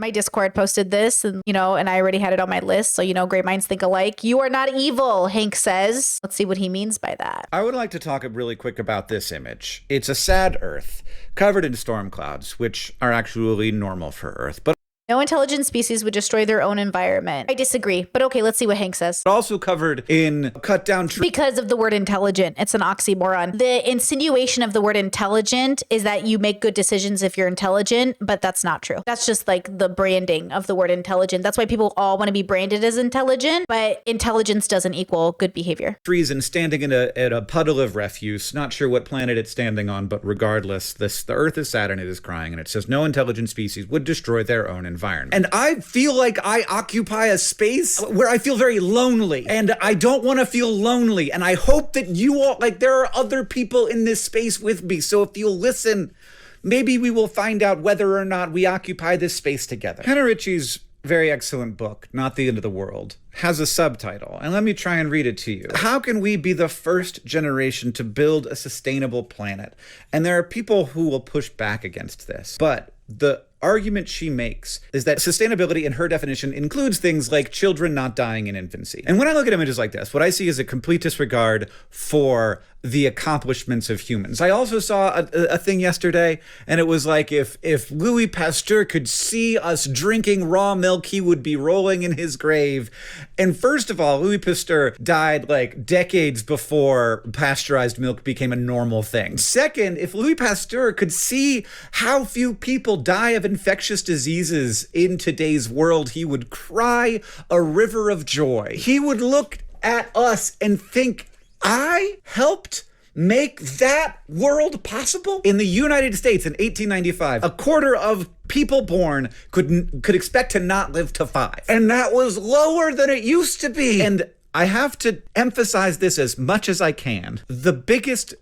My Discord posted this and, and I already had it on my list. So, great minds think alike. You are not evil, Hank says. Let's see what he means by that. I would like to talk really quick about this image. It's a sad Earth covered in storm clouds, which are actually normal for Earth. But no intelligent species would destroy their own environment. I disagree, but okay, let's see what Hank says. Also covered in cut down trees. Because of the word intelligent. It's an oxymoron. The insinuation of the word intelligent is that you make good decisions if you're intelligent, but that's not true. That's just like the branding of the word intelligent. That's why people all want to be branded as intelligent, but intelligence doesn't equal good behavior. Trees and standing in a puddle of refuse. Not sure what planet it's standing on, but regardless, the Earth is sad and it is crying, and it says no intelligent species would destroy their own environment. And I feel like I occupy a space where I feel very lonely, and I don't want to feel lonely. And I hope that you all, there are other people in this space with me. So if you'll listen, maybe we will find out whether or not we occupy this space together. Hannah Ritchie's very excellent book, Not the End of the World, has a subtitle, and let me try and read it to you. How can we be the first generation to build a sustainable planet? And there are people who will push back against this, but the argument she makes is that sustainability in her definition includes things like children not dying in infancy. And when I look at images like this, what I see is a complete disregard for the accomplishments of humans. I also saw a thing yesterday, and it was like if Louis Pasteur could see us drinking raw milk, he would be rolling in his grave. And first of all, Louis Pasteur died like decades before pasteurized milk became a normal thing. Second, if Louis Pasteur could see how few people die of infectious diseases in today's world, he would cry a river of joy. He would look at us and think, I helped make that world possible? In the United States in 1895, a quarter of people born could expect to not live to 5. And that was lower than it used to be. And I have to emphasize this as much as I can. The biggest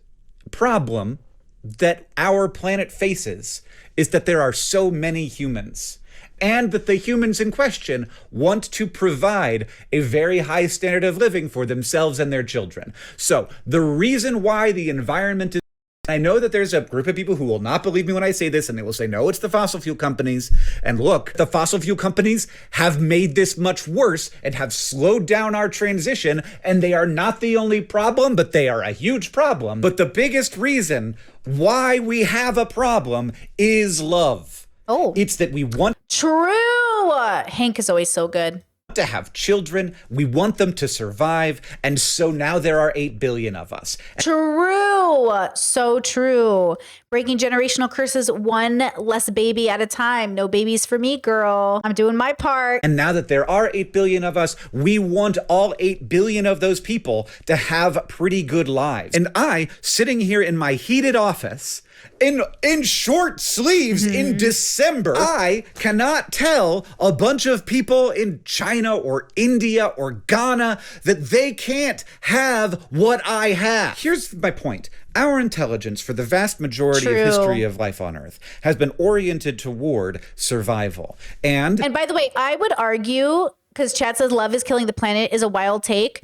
problem that our planet faces is that there are so many humans, and that the humans in question want to provide a very high standard of living for themselves and their children. So the reason why the environment is, I know that there's a group of people who will not believe me when I say this, and they will say, no, it's the fossil fuel companies. And look, the fossil fuel companies have made this much worse and have slowed down our transition, and they are not the only problem, but they are a huge problem. But the biggest reason why we have a problem is love. Oh. It's that we want True. Hank is always so good. To have children, we want them to survive, and so now there are 8 billion of us. True. So true. Breaking generational curses one less baby at a time. No babies for me, girl. I'm doing my part. And now that there are 8 billion of us, we want all 8 billion of those people to have pretty good lives. And I, sitting here in my heated office, in short sleeves in December, I cannot tell a bunch of people in China or India or Ghana that they can't have what I have. Here's my point. Our intelligence, for the vast majority of history of life on Earth, has been oriented toward survival. And by the way, I would argue, because Chad says love is killing the planet is a wild take.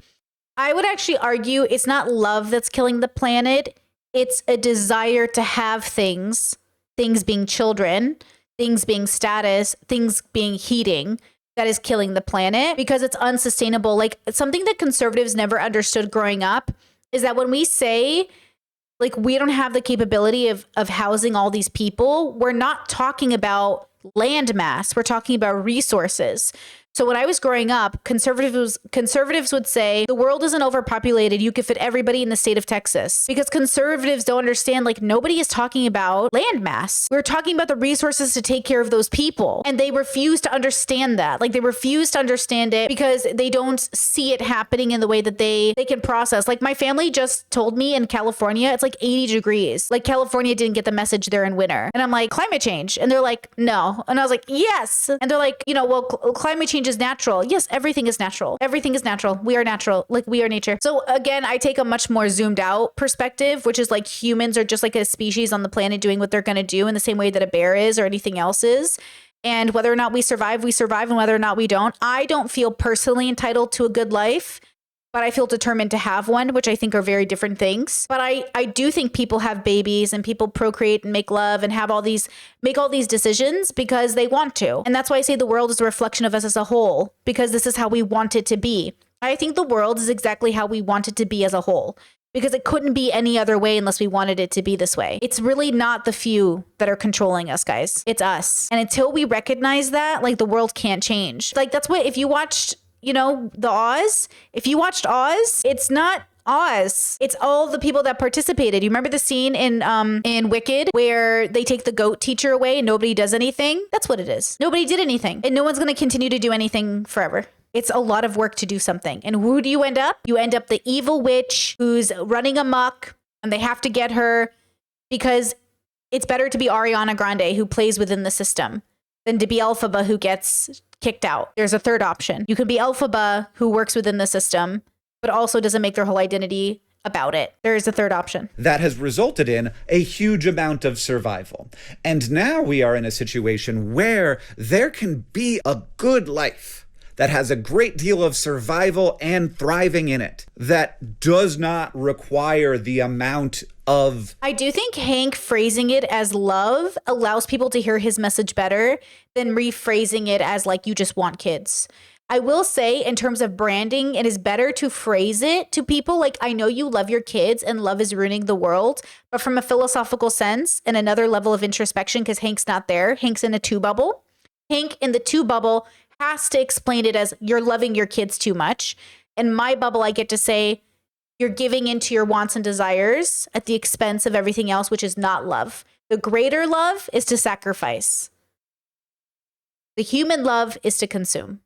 I would actually argue it's not love that's killing the planet. It's a desire to have things being children, things being status, things being heating, that is killing the planet because it's unsustainable. Like, something that conservatives never understood growing up is that when we say, like, we don't have the capability of housing all these people, we're not talking about land mass. We're talking about resources. So when I was growing up, conservatives would say the world isn't overpopulated. You could fit everybody in the state of Texas, because conservatives don't understand, like, nobody is talking about land mass. We're talking about the resources to take care of those people. And they refuse to understand that. Like, they refuse to understand it because they don't see it happening in the way that they can process. Like, my family just told me in California, it's like 80 degrees. Like, California didn't get the message they're in winter. And I'm like, climate change. And they're like, no. And I was like, yes. And they're like, well, climate change is natural. Yes, everything is natural. Everything is natural. We are natural. Like, we are nature. So again, I take a much more zoomed out perspective, which is like humans are just like a species on the planet doing what they're going to do in the same way that a bear is or anything else is. And whether or not we survive, we survive. And whether or not we don't, I don't feel personally entitled to a good life. but I feel determined to have one, which I think are very different things. But I do think people have babies and people procreate and make love and make all these decisions because they want to. And that's why I say the world is a reflection of us as a whole, because this is how we want it to be. I think the world is exactly how we want it to be as a whole, because it couldn't be any other way unless we wanted it to be this way. It's really not the few that are controlling us, guys. It's us. And until we recognize that, like, the world can't change. Like, that's what, if you watched, the Oz, if you watched Oz, it's not Oz. It's all the people that participated. You remember the scene in Wicked where they take the goat teacher away and nobody does anything? That's what it is. Nobody did anything. And no one's going to continue to do anything forever. It's a lot of work to do something. And who do you end up? You end up the evil witch who's running amok, and they have to get her because it's better to be Ariana Grande, who plays within the system, than to be Elphaba, who gets kicked out. There's a third option. You could be Elphaba, who works within the system, but also doesn't make their whole identity about it. There is a third option. That has resulted in a huge amount of survival. And now we are in a situation where there can be a good life that has a great deal of survival and thriving in it, that does not require the amount of... I do think Hank phrasing it as love allows people to hear his message better than rephrasing it as, like, you just want kids. I will say, in terms of branding, it is better to phrase it to people like, I know you love your kids and love is ruining the world, but from a philosophical sense and another level of introspection, because Hank's not there. Hank's in a two bubble. Hank in the two bubble has to explain it as you're loving your kids too much. In my bubble, I get to say you're giving into your wants and desires at the expense of everything else, which is not love. The greater love is to sacrifice. The human love is to consume.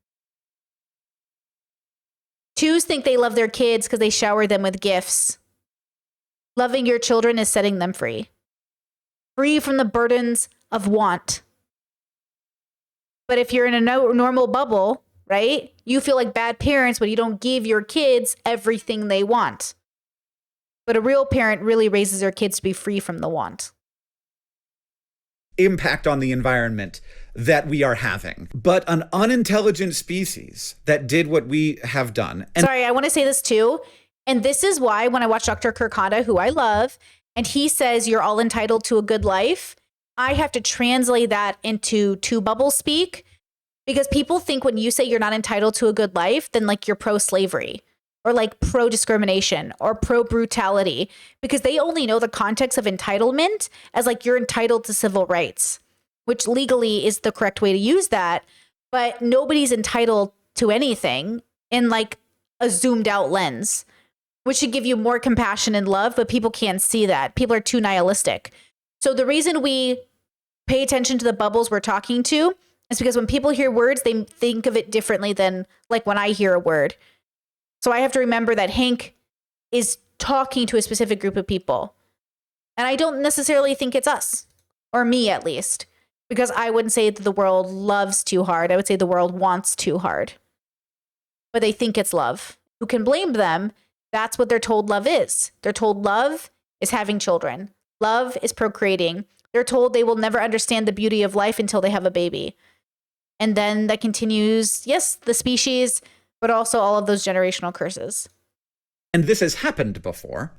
Twos think they love their kids because they shower them with gifts. Loving your children is setting them free. Free from the burdens of want. But if you're in a normal bubble, right, you feel like bad parents when you don't give your kids everything they want. But a real parent really raises their kids to be free from the want. Impact on the environment that we are having. But an unintelligent species that did what we have done. And sorry, I want to say this too. And this is why when I watch Dr. Kirk Honda, who I love, and he says you're all entitled to a good life, I have to translate that into two bubble speak, because people think when you say you're not entitled to a good life, then like you're pro-slavery or like pro-discrimination or pro-brutality, because they only know the context of entitlement as like you're entitled to civil rights, which legally is the correct way to use that. But nobody's entitled to anything in like a zoomed out lens, which should give you more compassion and love, but people can't see that. People are too nihilistic. So the reason we pay attention to the bubbles we're talking to is because when people hear words, they think of it differently than like when I hear a word. So I have to remember that Hank is talking to a specific group of people. And I don't necessarily think it's us, or me at least, because I wouldn't say that the world loves too hard. I would say the world wants too hard. But they think it's love. Who can blame them? That's what they're told love is. They're told love is having children. Love is procreating. They're told they will never understand the beauty of life until they have a baby. And then that continues, yes, the species, but also all of those generational curses. And this has happened before.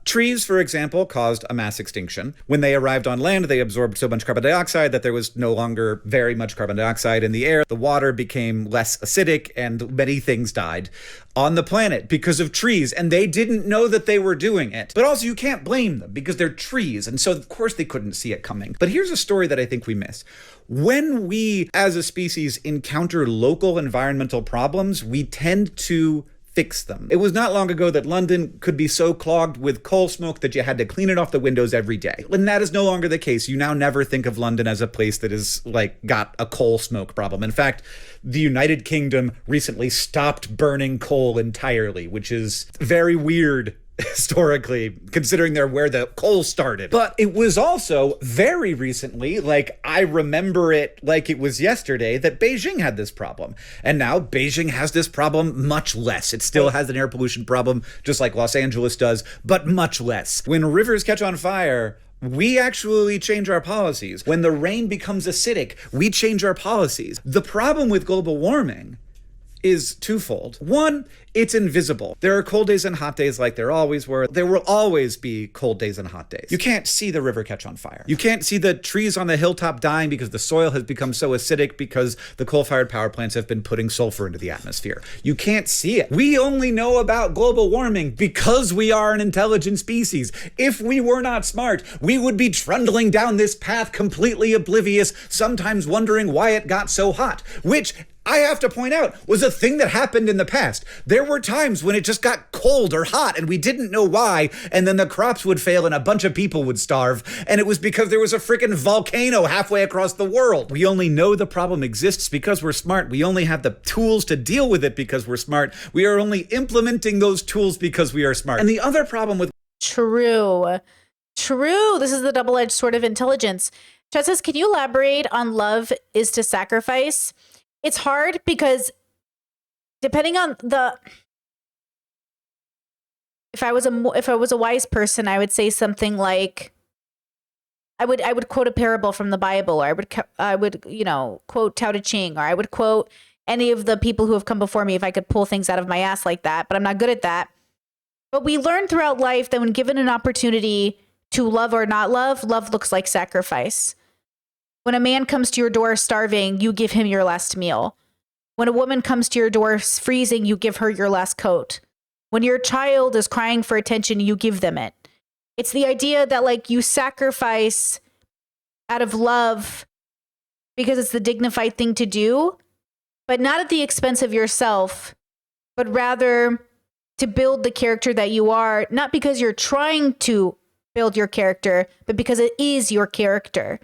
Trees, for example, caused a mass extinction. When they arrived on land, they absorbed so much carbon dioxide that there was no longer very much carbon dioxide in the air. The water became less acidic and many things died on the planet because of trees. And they didn't know that they were doing it. But also you can't blame them because they're trees. And so of course they couldn't see it coming. But here's a story that I think we miss. When we as a species encounter local environmental problems, we tend to fix them. It was not long ago that London could be so clogged with coal smoke that you had to clean it off the windows every day. And that is no longer the case. You now never think of London as a place that is like got a coal smoke problem. In fact, the United Kingdom recently stopped burning coal entirely, which is very weird historically, considering they're where the coal started. But it was also very recently, like I remember it like it was yesterday, that Beijing had this problem. And now Beijing has this problem much less. It still has an air pollution problem, just like Los Angeles does, but much less. When rivers catch on fire, we actually change our policies. When the rain becomes acidic, we change our policies. The problem with global warming is twofold. One, it's invisible. There are cold days and hot days like there always were. There will always be cold days and hot days. You can't see the river catch on fire. You can't see the trees on the hilltop dying because the soil has become so acidic because the coal-fired power plants have been putting sulfur into the atmosphere. You can't see it. We only know about global warming because we are an intelligent species. If we were not smart, we would be trundling down this path completely oblivious, sometimes wondering why it got so hot, which I have to point out was a thing that happened in the past. There were times when it just got cold or hot and we didn't know why, and then the crops would fail and a bunch of people would starve, and it was because there was a freaking volcano halfway across the world. We only know the problem exists because we're smart. We only have the tools to deal with it because we're smart. We are only implementing those tools because we are smart. And the other problem with True. This is the double-edged sword of intelligence. Chet says, can you elaborate on love is to sacrifice? It's hard because depending on if I was a wise person, I would say something like, I would quote a parable from the Bible, or I would quote Tao Te Ching, or I would quote any of the people who have come before me if I could pull things out of my ass like that, but I'm not good at that. But we learn throughout life that when given an opportunity to love or not love, love looks like sacrifice. When a man comes to your door starving, you give him your last meal. When a woman comes to your door freezing, you give her your last coat. When your child is crying for attention, you give them it. It's the idea that like you sacrifice out of love because it's the dignified thing to do, but not at the expense of yourself, but rather to build the character that you are, not because you're trying to build your character, but because it is your character.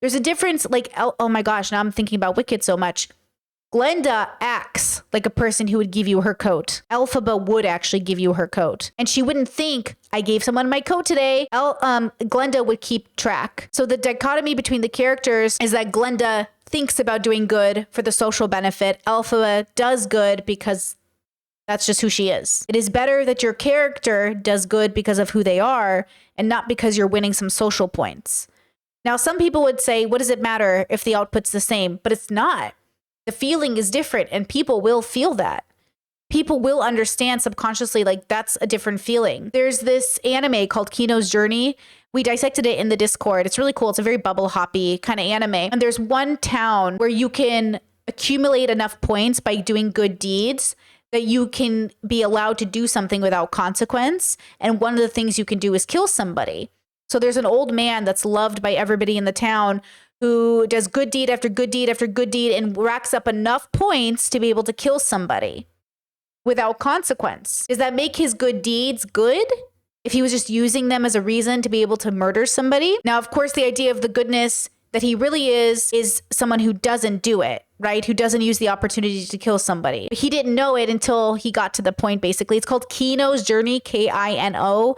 There's a difference, like, oh my gosh, now I'm thinking about Wicked so much. Glenda acts like a person who would give you her coat. Elphaba would actually give you her coat. And she wouldn't think, I gave someone my coat today. Glenda would keep track. So the dichotomy between the characters is that Glenda thinks about doing good for the social benefit. Elphaba does good because that's just who she is. It is better that your character does good because of who they are and not because you're winning some social points. Now, some people would say, what does it matter if the output's the same? But it's not. The feeling is different and people will feel that. People will understand subconsciously, like that's a different feeling. There's this anime called Kino's Journey. We dissected it in the Discord. It's really cool. It's a very bubble hoppy kind of anime. And there's one town where you can accumulate enough points by doing good deeds that you can be allowed to do something without consequence. And one of the things you can do is kill somebody. So there's an old man that's loved by everybody in the town who does good deed after good deed after good deed and racks up enough points to be able to kill somebody without consequence. Does that make his good deeds good if he was just using them as a reason to be able to murder somebody? Now, of course, the idea of the goodness that he really is someone who doesn't do it, right? Who doesn't use the opportunity to kill somebody. He didn't know it until he got to the point, basically. It's called Kino's Journey, Kino's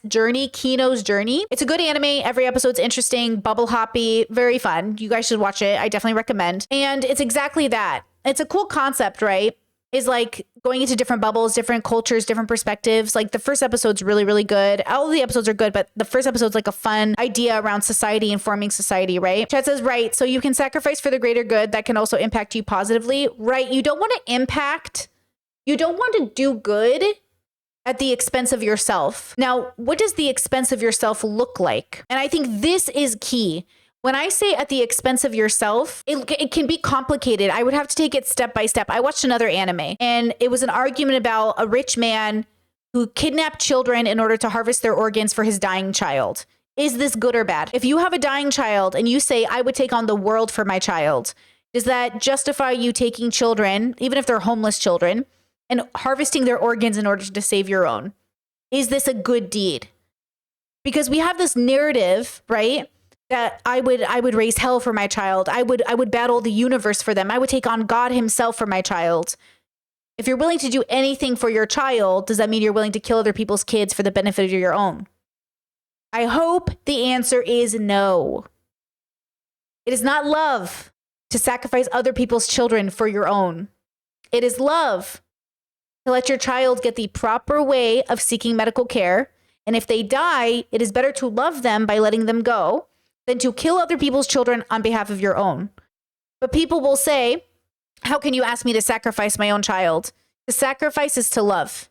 Journey, Kino's Journey. It's a good anime. Every episode's interesting, bubble hoppy, very fun. You guys should watch it. I definitely recommend. And it's exactly that. It's a cool concept, right? Is like going into different bubbles, different cultures, different perspectives. Like the first episode's really, really good. All of the episodes are good, but the first episode's like a fun idea around society and forming society, right? Chad says, right. So you can sacrifice for the greater good that can also impact you positively, right? You don't want to do good at the expense of yourself. Now, what does the expense of yourself look like? And I think this is key. When I say at the expense of yourself, it can be complicated. I would have to take it step by step. I watched another anime and it was an argument about a rich man who kidnapped children in order to harvest their organs for his dying child. Is this good or bad? If you have a dying child and you say, I would take on the world for my child, does that justify you taking children, even if they're homeless children, and harvesting their organs in order to save your own? Is this a good deed? Because we have this narrative, right? That I would raise hell for my child. I would battle the universe for them. I would take on God himself for my child. If you're willing to do anything for your child, does that mean you're willing to kill other people's kids for the benefit of your own? I hope the answer is no. It is not love to sacrifice other people's children for your own. It is love to let your child get the proper way of seeking medical care. And if they die, it is better to love them by letting them go than to kill other people's children on behalf of your own. But people will say, How can you ask me to sacrifice my own child? The sacrifice is to love.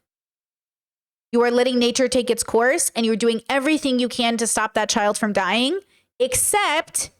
You are letting nature take its course and you're doing everything you can to stop that child from dying, except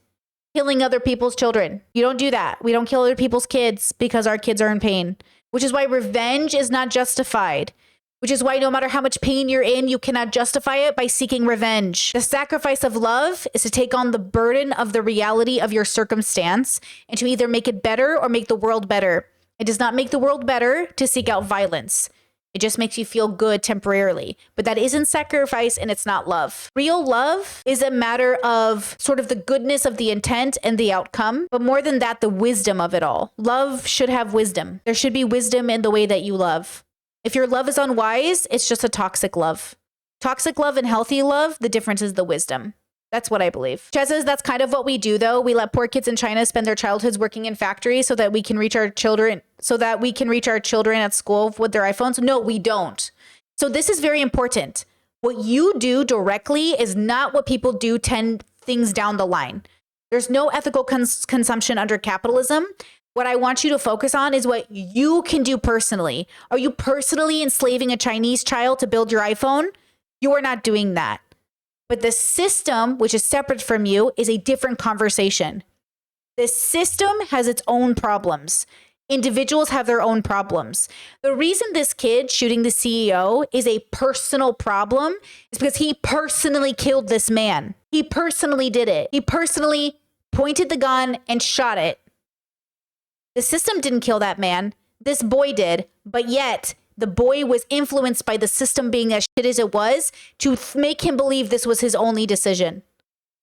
killing other people's children. You don't do that. We don't kill other people's kids because our kids are in pain, which is why revenge is not justified, which is why no matter how much pain you're in, you cannot justify it by seeking revenge. The sacrifice of love is to take on the burden of the reality of your circumstance and to either make it better or make the world better. It does not make the world better to seek out violence. It just makes you feel good temporarily. But that isn't sacrifice and it's not love. Real love is a matter of sort of the goodness of the intent and the outcome. But more than that, the wisdom of it all. Love should have wisdom. There should be wisdom in the way that you love. If your love is unwise, it's just a toxic love. Toxic love and healthy love, the difference is the wisdom. That's what I believe. Chad says that's kind of what we do, though. We let poor kids in China spend their childhoods working in factories so that we can reach our children, at school with their iPhones. No, we don't. So this is very important. What you do directly is not what people do 10 things down the line. There's no ethical consumption under capitalism. What I want you to focus on is what you can do personally. Are you personally enslaving a Chinese child to build your iPhone? You are not doing that. But the system, which is separate from you, is a different conversation. The system has its own problems. Individuals have their own problems. The reason this kid shooting the CEO is a personal problem is because he personally killed this man. He personally did it. He personally pointed the gun and shot it. The system didn't kill that man. This boy did, but yet the boy was influenced by the system being as shit as it was to make him believe this was his only decision.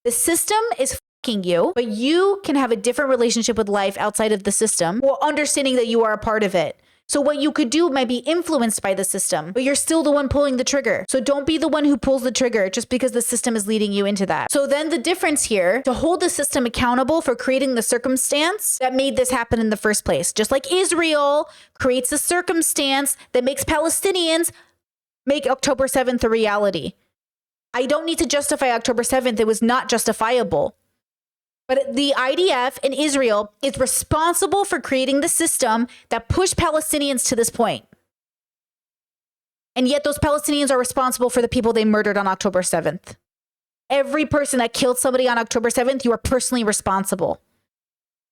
The system is fucking you, but you can have a different relationship with life outside of the system while understanding that you are a part of it. So what you could do might be influenced by the system, but you're still the one pulling the trigger. So don't be the one who pulls the trigger just because the system is leading you into that. So then the difference here, to hold the system accountable for creating the circumstance that made this happen in the first place. Just like Israel creates a circumstance that makes Palestinians make October 7th a reality. I don't need to justify October 7th. It was not justifiable. But the IDF in Israel is responsible for creating the system that pushed Palestinians to this point. And yet those Palestinians are responsible for the people they murdered on October 7th. Every person that killed somebody on October 7th, you are personally responsible.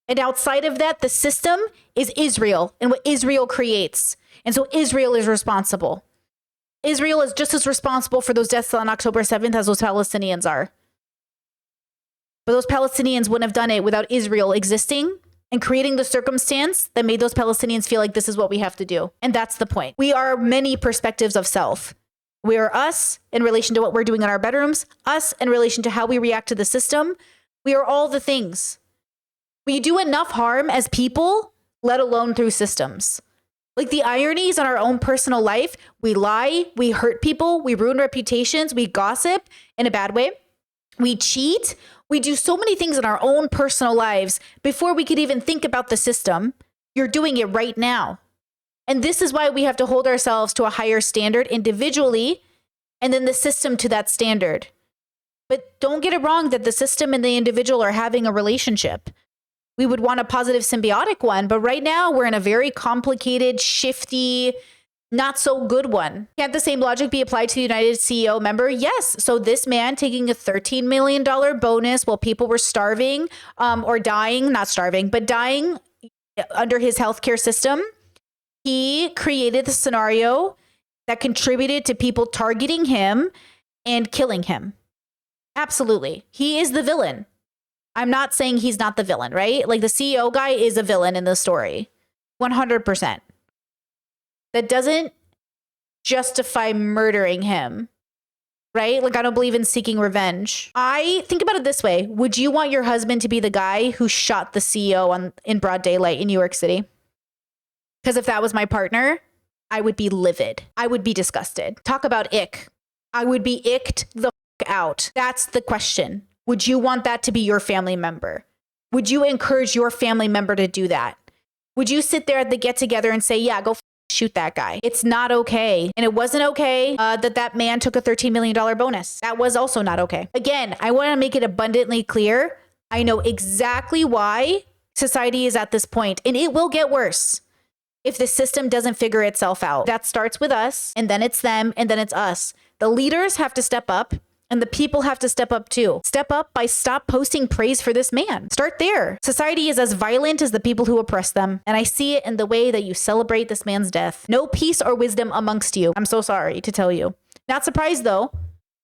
And outside of that, the system is Israel and what Israel creates. And so Israel is responsible. Israel is just as responsible for those deaths on October 7th as those Palestinians are. But those Palestinians wouldn't have done it without Israel existing and creating the circumstance that made those Palestinians feel like this is what we have to do. And that's the point. We are many perspectives of self. We are us in relation to what we're doing in our bedrooms, us in relation to how we react to the system. We are all the things. We do enough harm as people, let alone through systems. Like the ironies in our own personal life, we lie, we hurt people, we ruin reputations, we gossip in a bad way, we cheat. We do so many things in our own personal lives before we could even think about the system. You're doing it right now. And this is why we have to hold ourselves to a higher standard individually and then the system to that standard. But don't get it wrong that the system and the individual are having a relationship. We would want a positive symbiotic one, but right now we're in a very complicated, shifty, not so good one. Can't the same logic be applied to the United CEO member? Yes. So this man taking a $13 million bonus while people were starving or dying, not starving, but dying under his healthcare system. He created the scenario that contributed to people targeting him and killing him. Absolutely. He is the villain. I'm not saying he's not the villain, right? Like the CEO guy is a villain in the story. 100%. That doesn't justify murdering him, right? Like, I don't believe in seeking revenge. I think about it this way. Would you want your husband to be the guy who shot the CEO in broad daylight in New York City? Because if that was my partner, I would be livid. I would be disgusted. Talk about ick. I would be icked the fuck out. That's the question. Would you want that to be your family member? Would you encourage your family member to do that? Would you sit there at the get together and say, yeah, go shoot that guy? It's not okay. And it wasn't okay that man took a $13 million bonus. That was also not okay. Again, I want to make it abundantly clear. I know exactly why society is at this point, and it will get worse if the system doesn't figure itself out. That starts with us, and then it's them, and then it's us. The leaders have to step up, and the people have to step up too. Step up by stop posting praise for this man. Start there. Society is as violent as the people who oppress them, and I see it in the way that you celebrate this man's death. No peace or wisdom amongst you. I'm so sorry to tell you. Not surprised though.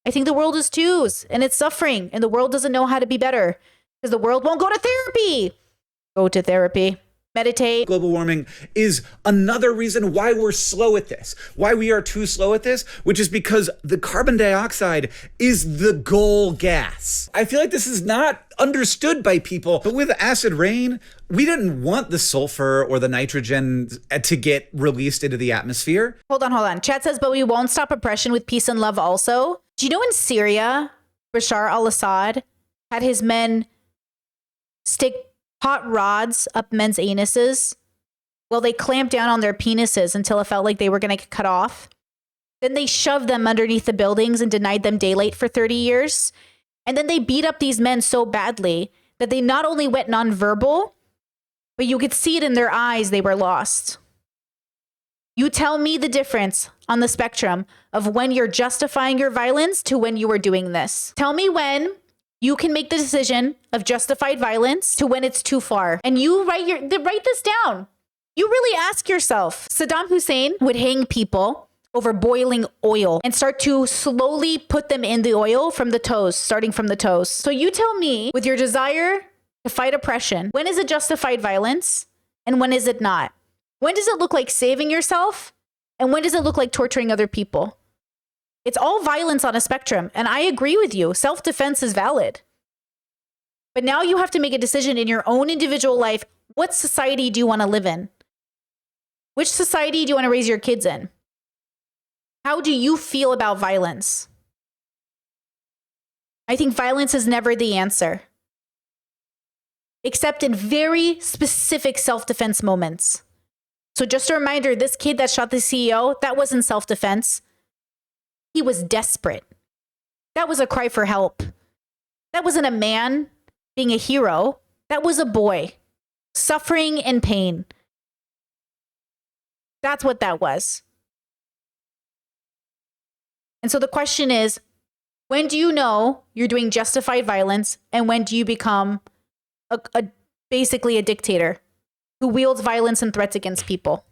I think the world is twos, and it's suffering, and the world doesn't know how to be better because the world won't go to therapy. Go to therapy. Meditate. Global warming is another reason why we're slow at this, why we are too slow at this, which is because the carbon dioxide is the goal gas. I feel like this is not understood by people, but with acid rain, we didn't want the sulfur or the nitrogen to get released into the atmosphere. Hold on. Chat says, but we won't stop oppression with peace and love also. Do you know in Syria, Bashar al-Assad had his men stick hot rods up men's anuses? Well, they clamped down on their penises until it felt like they were going to get cut off. Then they shoved them underneath the buildings and denied them daylight for 30 years. And then they beat up these men so badly that they not only went nonverbal, but you could see it in their eyes, they were lost. You tell me the difference on the spectrum of when you're justifying your violence to when you are doing this. Tell me when you can make the decision of justified violence to when it's too far. And you write this down. You really ask yourself. Saddam Hussein would hang people over boiling oil and start to slowly put them in the oil from the toes, starting from the toes. So you tell me, with your desire to fight oppression, when is it justified violence and when is it not? When does it look like saving yourself and when does it look like torturing other people? It's all violence on a spectrum, and I agree with you. Self-defense is valid. But now you have to make a decision in your own individual life. What society do you want to live in? Which society do you want to raise your kids in? How do you feel about violence? I think violence is never the answer, except in very specific self-defense moments. So just a reminder, this kid that shot the CEO, that wasn't self-defense. He was desperate. That was a cry for help. That wasn't a man being a hero. That was a boy suffering and pain. That's what that was. And so the question is, when do you know you're doing justified violence and when do you become basically a dictator who wields violence and threats against people?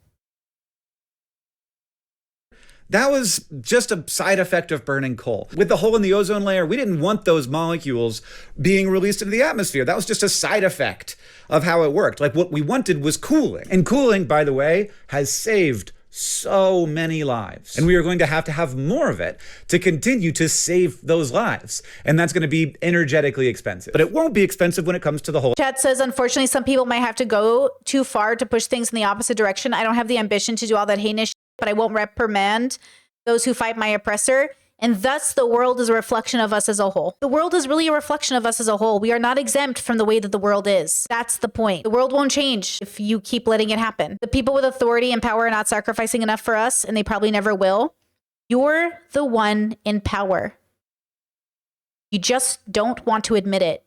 That was just a side effect of burning coal. With the hole in the ozone layer, we didn't want those molecules being released into the atmosphere. That was just a side effect of how it worked. Like what we wanted was cooling. And cooling, by the way, has saved so many lives. And we are going to have more of it to continue to save those lives. And that's going to be energetically expensive. But it won't be expensive when it comes to the whole. Chat says, unfortunately, some people might have to go too far to push things in the opposite direction. I don't have the ambition to do all that heinous, but I won't reprimand those who fight my oppressor. And thus the world is a reflection of us as a whole. The world is really a reflection of us as a whole. We are not exempt from the way that the world is. That's the point. The world won't change if you keep letting it happen. The people with authority and power are not sacrificing enough for us, and they probably never will. You're the one in power. You just don't want to admit it.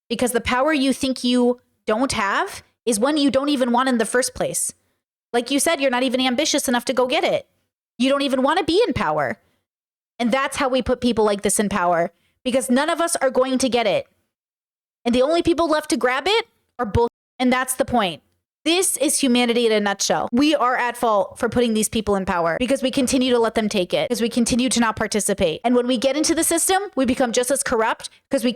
Because the power you think you don't have is one you don't even want in the first place. Like you said, you're not even ambitious enough to go get it. You don't even want to be in power. And that's how we put people like this in power, because none of us are going to get it. And the only people left to grab it are bull. And that's the point. This is humanity in a nutshell. We are at fault for putting these people in power because we continue to let them take it, because we continue to not participate. And when we get into the system, we become just as corrupt because we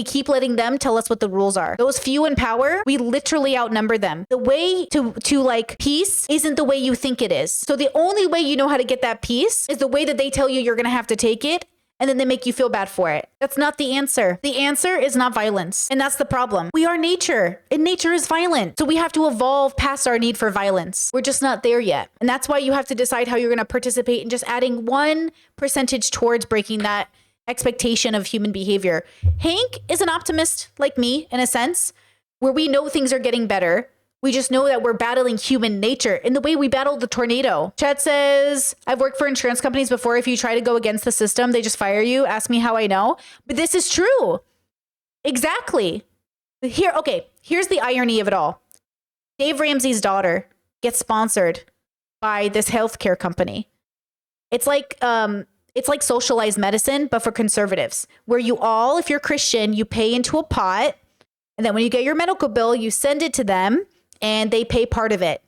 keep letting them tell us what the rules are. Those few in power, we literally outnumber them. The way to like peace isn't the way you think it is. So the only way you know how to get that peace is the way that they tell you you're going to have to take it. And then they make you feel bad for it. That's not the answer. The answer is not violence. And that's the problem. We are nature, and nature is violent. So we have to evolve past our need for violence. We're just not there yet. And that's why you have to decide how you're going to participate in just adding 1% towards breaking that expectation of human behavior. Hank is an optimist like me, in a sense, where we know things are getting better. We just know that we're battling human nature in the way we battled the tornado. Chat says, I've worked for insurance companies before. If you try to go against the system, they just fire you. Ask me how I know. But this is true. Exactly. Here's the irony of it all. Dave Ramsey's daughter gets sponsored by this healthcare company. It's like socialized medicine, but for conservatives, where you all, if you're Christian, you pay into a pot, and then when you get your medical bill, you send it to them, and they pay part of it.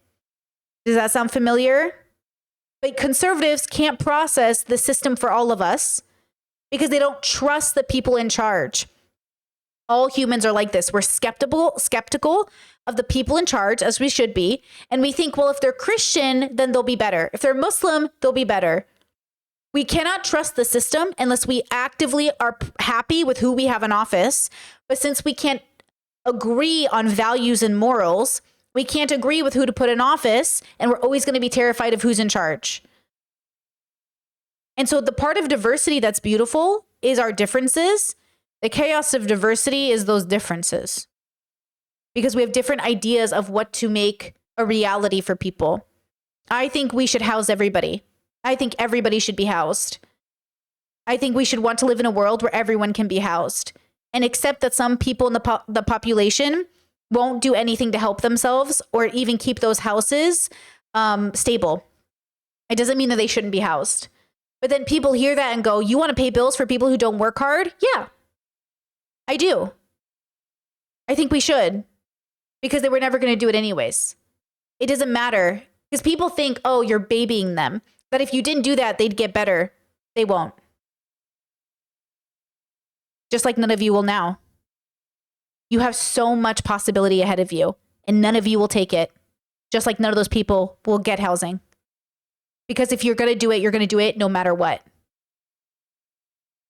Does that sound familiar? But conservatives can't process the system for all of us because they don't trust the people in charge. All humans are like this. We're skeptical of the people in charge, as we should be. And we think, well, if they're Christian, then they'll be better. If they're Muslim, they'll be better. We cannot trust the system unless we actively are happy with who we have in office. But since we can't agree on values and morals, we can't agree with who to put in office, and we're always going to be terrified of who's in charge. And so the part of diversity that's beautiful is our differences. The chaos of diversity is those differences, because we have different ideas of what to make a reality for people. I think we should house everybody. I think everybody should be housed. I think we should want to live in a world where everyone can be housed, and accept that some people in the population won't do anything to help themselves or even keep those houses stable. It doesn't mean that they shouldn't be housed. But then people hear that and go, you want to pay bills for people who don't work hard? Yeah, I do. I think we should, because they were never going to do it anyways. It doesn't matter, because people think, oh, you're babying them. But if you didn't do that, they'd get better. They won't. Just like none of you will now. You have so much possibility ahead of you, and none of you will take it. Just like none of those people will get housing. Because if you're going to do it, you're going to do it no matter what.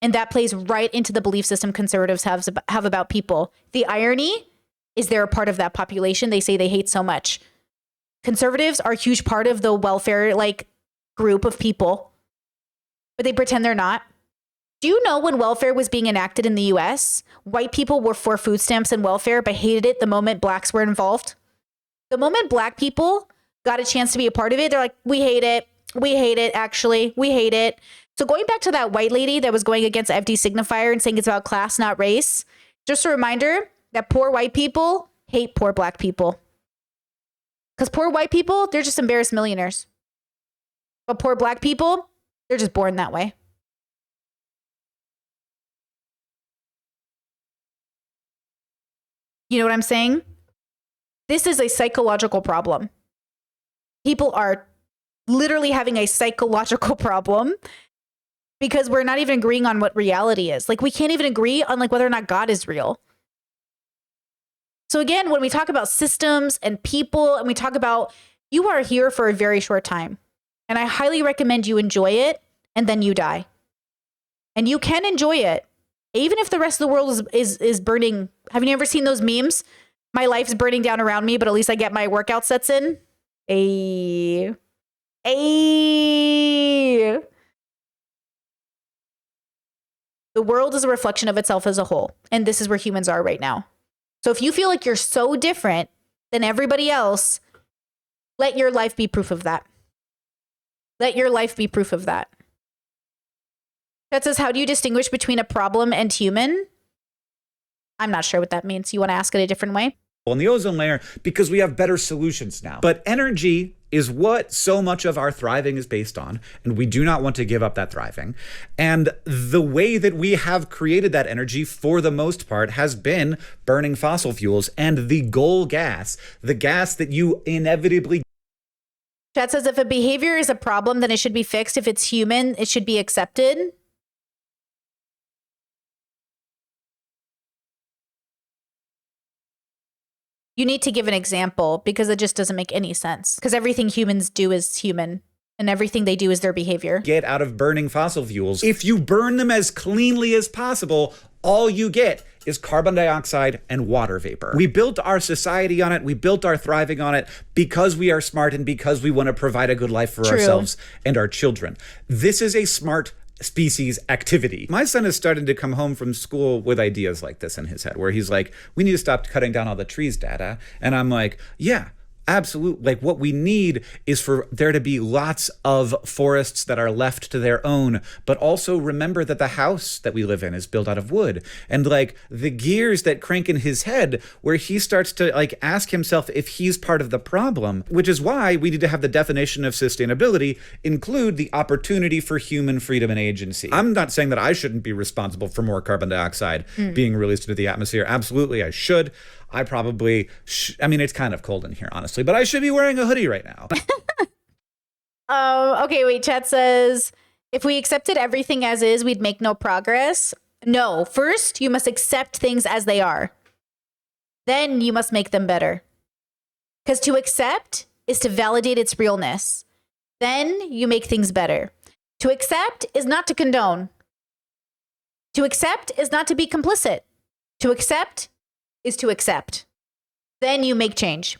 And that plays right into the belief system conservatives have about people. The irony is they're a part of that population they say they hate so much. Conservatives are a huge part of the welfare group of people, but they pretend they're not. Do you know when welfare was being enacted in the US, white people were for food stamps and welfare, but hated it the moment blacks were involved? The moment black people got a chance to be a part of it, they're like, we hate it. We hate it, actually. We hate it. So going back to that white lady that was going against FD Signifier and saying it's about class, not race, just a reminder that poor white people hate poor black people. Because poor white people, they're just embarrassed millionaires. But poor black people, they're just born that way. You know what I'm saying? This is a psychological problem. People are literally having a psychological problem because we're not even agreeing on what reality is. We can't even agree on whether or not God is real. So again, when we talk about systems and people, and we talk about, you are here for a very short time, and I highly recommend you enjoy it, and then you die. And you can enjoy it, even if the rest of the world is burning. Have you ever seen those memes? My life's burning down around me, but at least I get my workout sets in. The world is a reflection of itself as a whole, and this is where humans are right now. So if you feel like you're so different than everybody else, let your life be proof of that. Let your life be proof of that. That says, how do you distinguish between a problem and human? I'm not sure what that means. You want to ask it a different way? In the ozone layer, because we have better solutions now. But energy is what so much of our thriving is based on, and we do not want to give up that thriving. And the way that we have created that energy, for the most part, has been burning fossil fuels and the goal gas, the gas that you inevitably... Chat says, if a behavior is a problem, then it should be fixed. If it's human, it should be accepted. You need to give an example, because it just doesn't make any sense. Because everything humans do is human, and everything they do is their behavior. Get out of burning fossil fuels. If you burn them as cleanly as possible, all you get is carbon dioxide and water vapor. We built our society on it. We built our thriving on it because we are smart and because we want to provide a good life for ourselves and our children. This is a smart species activity. My son is starting to come home from school with ideas like this in his head, where he's like, we need to stop cutting down all the trees, Dada. And I'm like, yeah, Absolutely. Like what we need is for there to be lots of forests that are left to their own, but also remember that the house that we live in is built out of wood. And like the gears that crank in his head where he starts to like ask himself if he's part of the problem, which is why we need to have the definition of sustainability include the opportunity for human freedom and agency. I'm not saying that I shouldn't be responsible for more carbon dioxide being released into the atmosphere. Absolutely, I should. I probably, I mean, it's kind of cold in here, honestly, but I should be wearing a hoodie right now. Okay, wait, chat says, if we accepted everything as is, we'd make no progress. No, first, you must accept things as they are. Then you must make them better. Because to accept is to validate its realness. Then you make things better. To accept is not to condone. To accept is not to be complicit. To accept is to accept. Then you make change.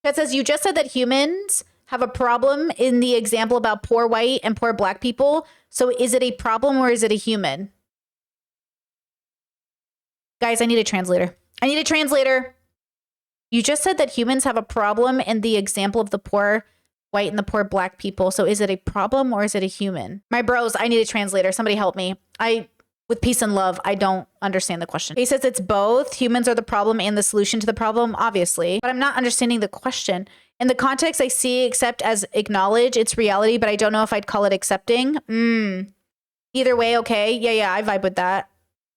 That says, you just said that humans have a problem in the example about poor white and poor black people. So is it a problem or is it a human? Guys, I need a translator. I need a translator. You just said that humans have a problem in the example of the poor white and the poor black people. So is it a problem or is it a human? My bros, I need a translator. Somebody help me. With peace and love, I don't understand the question. He says it's both. Humans are the problem and the solution to the problem, obviously. But I'm not understanding the question. In the context, I see accept as acknowledge its reality, but I don't know if I'd call it accepting. Either way, okay. Yeah, I vibe with that.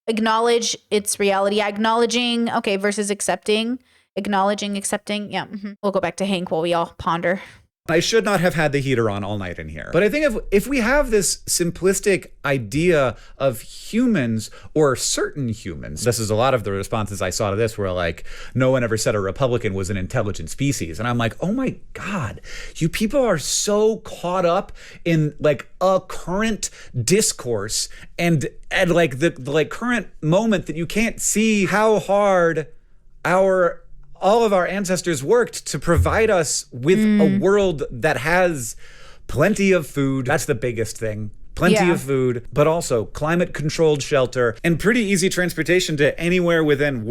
Acknowledge its reality. Acknowledging, okay, versus accepting. Acknowledging, accepting. Yeah, We'll go back to Hank while we all ponder. I should not have had the heater on all night in here. But I think if we have this simplistic idea of humans or certain humans, this is a lot of the responses I saw to this were like, no one ever said a Republican was an intelligent species. And I'm like, oh my God, you people are so caught up in like a current discourse and like the like current moment that you can't see how hard all of our ancestors worked to provide us with a world that has plenty of food. That's the biggest thing. Plenty of food, but also climate-controlled shelter and pretty easy transportation to anywhere within,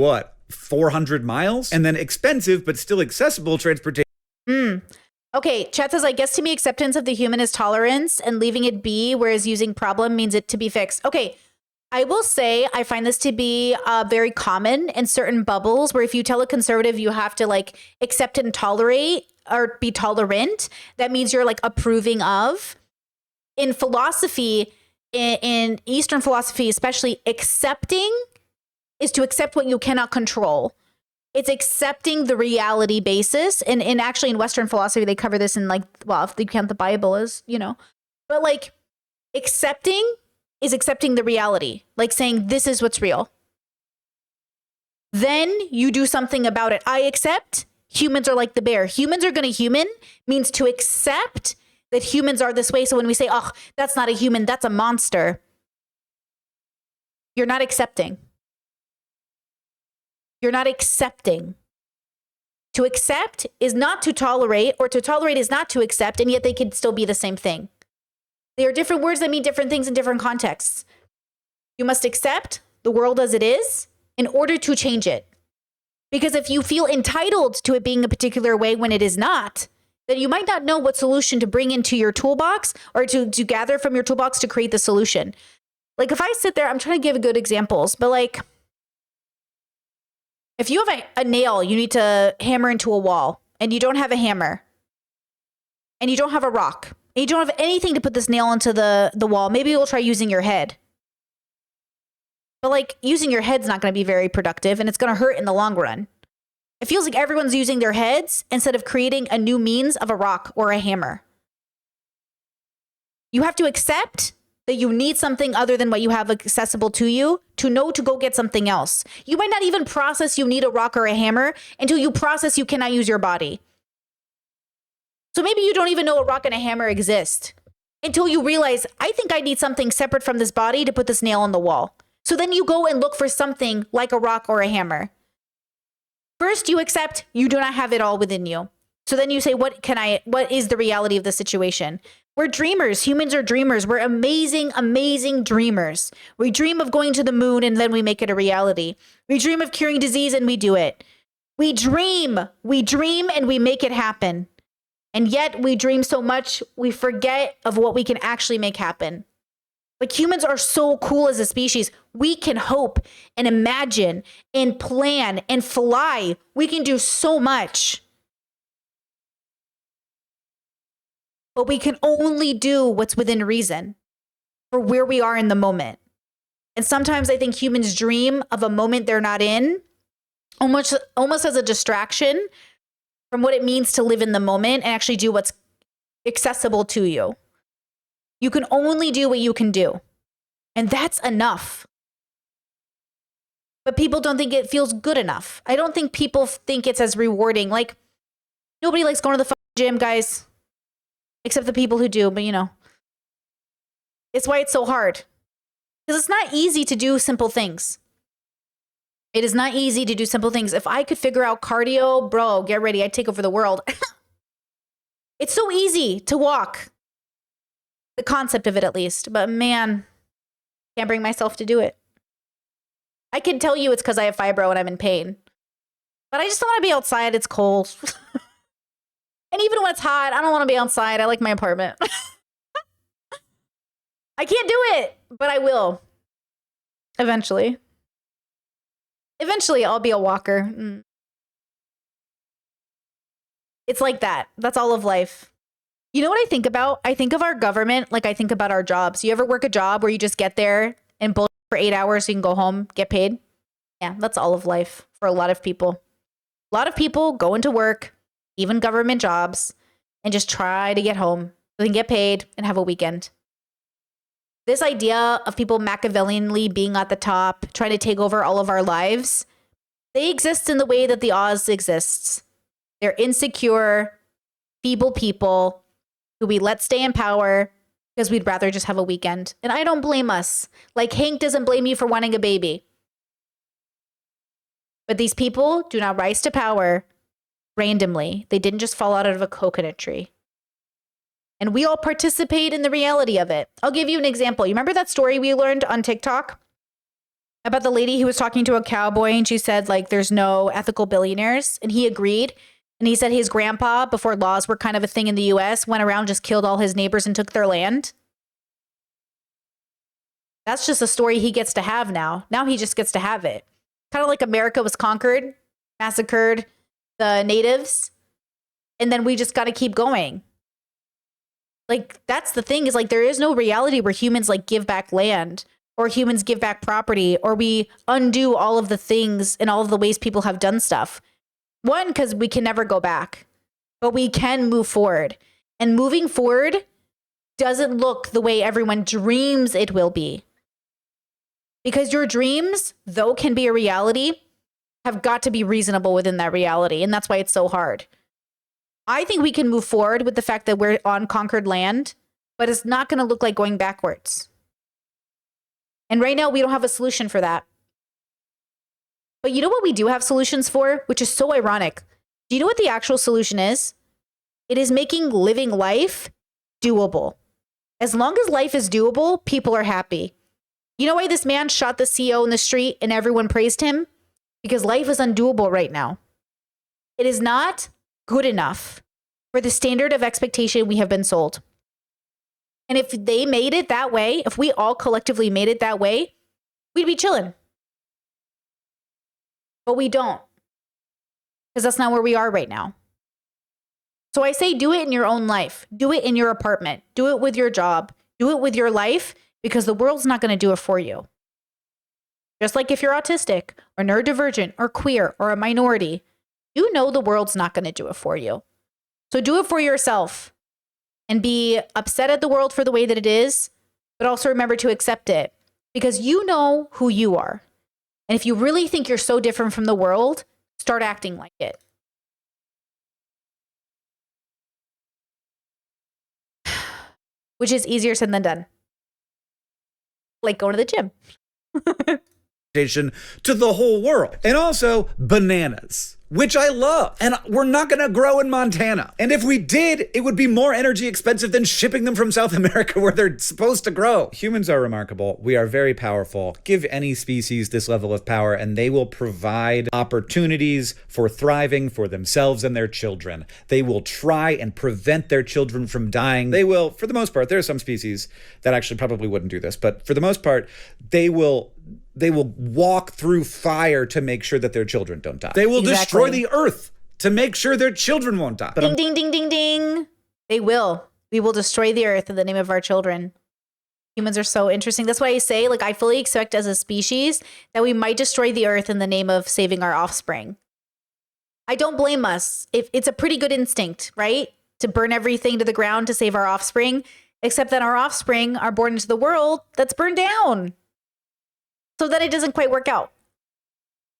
400 miles? And then expensive, but still accessible transportation. Okay, chat says, I guess to me, acceptance of the human is tolerance and leaving it be, whereas using problem means it to be fixed. Okay, I will say I find this to be very common in certain bubbles where if you tell a conservative you have to like accept and tolerate or be tolerant, that means you're like approving of. In philosophy, in Eastern philosophy, especially, accepting is to accept what you cannot control. It's accepting the reality basis. And actually in Western philosophy, they cover this in like, well, if they count the Bible as, but like accepting is accepting the reality, like saying this is what's real. Then you do something about it. I accept humans are like the bear. Humans are going to human means to accept that humans are this way. So when we say, oh, that's not a human, that's a monster, you're not accepting. You're not accepting. To accept is not to tolerate, or to tolerate is not to accept, and yet they could still be the same thing. They are different words that mean different things in different contexts. You must accept the world as it is in order to change it. Because if you feel entitled to it being a particular way when it is not, then you might not know what solution to bring into your toolbox or to gather from your toolbox to create the solution. Like if I sit there, I'm trying to give good examples, but like if you have a nail you need to hammer into a wall and you don't have a hammer and you don't have a rock, and you don't have anything to put this nail into the wall, maybe you'll try using your head. But like using your head's not going to be very productive and it's going to hurt in the long run. It feels like everyone's using their heads instead of creating a new means of a rock or a hammer. You have to accept that you need something other than what you have accessible to you to know to go get something else. You might not even process you need a rock or a hammer until you process you cannot use your body. So maybe you don't even know a rock and a hammer exist until you realize, I think I need something separate from this body to put this nail on the wall. So then you go and look for something like a rock or a hammer. First, you accept you do not have it all within you. So then you say, what is the reality of the situation? We're dreamers. Humans are dreamers. We're amazing, amazing dreamers. We dream of going to the moon and then we make it a reality. We dream of curing disease and we do it. We dream and we make it happen. And yet we dream so much, we forget of what we can actually make happen. Like humans are so cool as a species. We can hope and imagine and plan and fly. We can do so much. But we can only do what's within reason for where we are in the moment. And sometimes I think humans dream of a moment they're not in, almost as a distraction from what it means to live in the moment and actually do what's accessible to you. You can only do what you can do. And that's enough. But people don't think it feels good enough. I don't think people think it's as rewarding. Like, nobody likes going to the gym, guys. Except the people who do, but you know. It's why it's so hard. Because it's not easy to do simple things. It is not easy to do simple things. If I could figure out cardio, bro, get ready. I'd take over the world. It's so easy to walk. The concept of it, at least. But man, can't bring myself to do it. I can tell you it's because I have fibro and I'm in pain. But I just don't want to be outside. It's cold. And even when it's hot, I don't want to be outside. I like my apartment. I can't do it, but I will. Eventually. Eventually, I'll be a walker. It's like that. That's all of life. You know what I think about? I think of our government like I think about our jobs. You ever work a job where you just get there and bullshit for 8 hours so you can go home, get paid? Yeah, that's all of life for a lot of people. A lot of people go into work, even government jobs, and just try to get home so they can get paid and have a weekend. This idea of people Machiavellianly being at the top, trying to take over all of our lives, they exist in the way that the Oz exists. They're insecure, feeble people who we let stay in power because we'd rather just have a weekend. And I don't blame us. Like Hank doesn't blame you for wanting a baby. But these people do not rise to power randomly. They didn't just fall out of a coconut tree. And we all participate in the reality of it. I'll give you an example. You remember that story we learned on TikTok about the lady who was talking to a cowboy and she said, like, there's no ethical billionaires? And he agreed. And he said his grandpa, before laws were kind of a thing in the US, went around, just killed all his neighbors and took their land. That's just a story he gets to have now. Now he just gets to have it. Kind of like America was conquered, massacred the natives, and then we just got to keep going. Like, that's the thing, is like there is no reality where humans like give back land or humans give back property or we undo all of the things and all of the ways people have done stuff. One, because we can never go back, but we can move forward. And moving forward doesn't look the way everyone dreams it will be. Because your dreams, though can be a reality, have got to be reasonable within that reality. And that's why it's so hard. I think we can move forward with the fact that we're on conquered land, but it's not going to look like going backwards. And right now, we don't have a solution for that. But you know what we do have solutions for, which is so ironic? Do you know what the actual solution is? It is making living life doable. As long as life is doable, people are happy. You know why this man shot the CEO in the street and everyone praised him? Because life is undoable right now. It is not good enough for the standard of expectation we have been sold. And if they made it that way, if we all collectively made it that way, we'd be chilling. But we don't. Because that's not where we are right now. So I say do it in your own life. Do it in your apartment. Do it with your job. Do it with your life, because the world's not going to do it for you. Just like if you're autistic or neurodivergent or queer or a minority, you know the world's not going to do it for you. So do it for yourself and be upset at the world for the way that it is, but also remember to accept it because you know who you are. And if you really think you're so different from the world, start acting like it. Which is easier said than done. Like going to the gym. To the whole world. And also bananas. which I love. And we're not going to grow in Montana. And if we did, it would be more energy expensive than shipping them from South America where they're supposed to grow. Humans are remarkable. We are very powerful. Give any species this level of power and they will provide opportunities for thriving for themselves and their children. They will try and prevent their children from dying. They will, for the most part, there are some species that actually probably wouldn't do this, but for the most part, they will walk through fire to make sure that their children don't die. They will destroy the earth to make sure their children won't die. Ding, ding, ding, ding, ding. They will. We will destroy the earth in the name of our children. Humans are so interesting. That's why I say, like, I fully expect as a species that we might destroy the earth in the name of saving our offspring. I don't blame us. If it's a pretty good instinct, right? To burn everything to the ground to save our offspring, except that our offspring are born into the world that's burned down. So that it doesn't quite work out.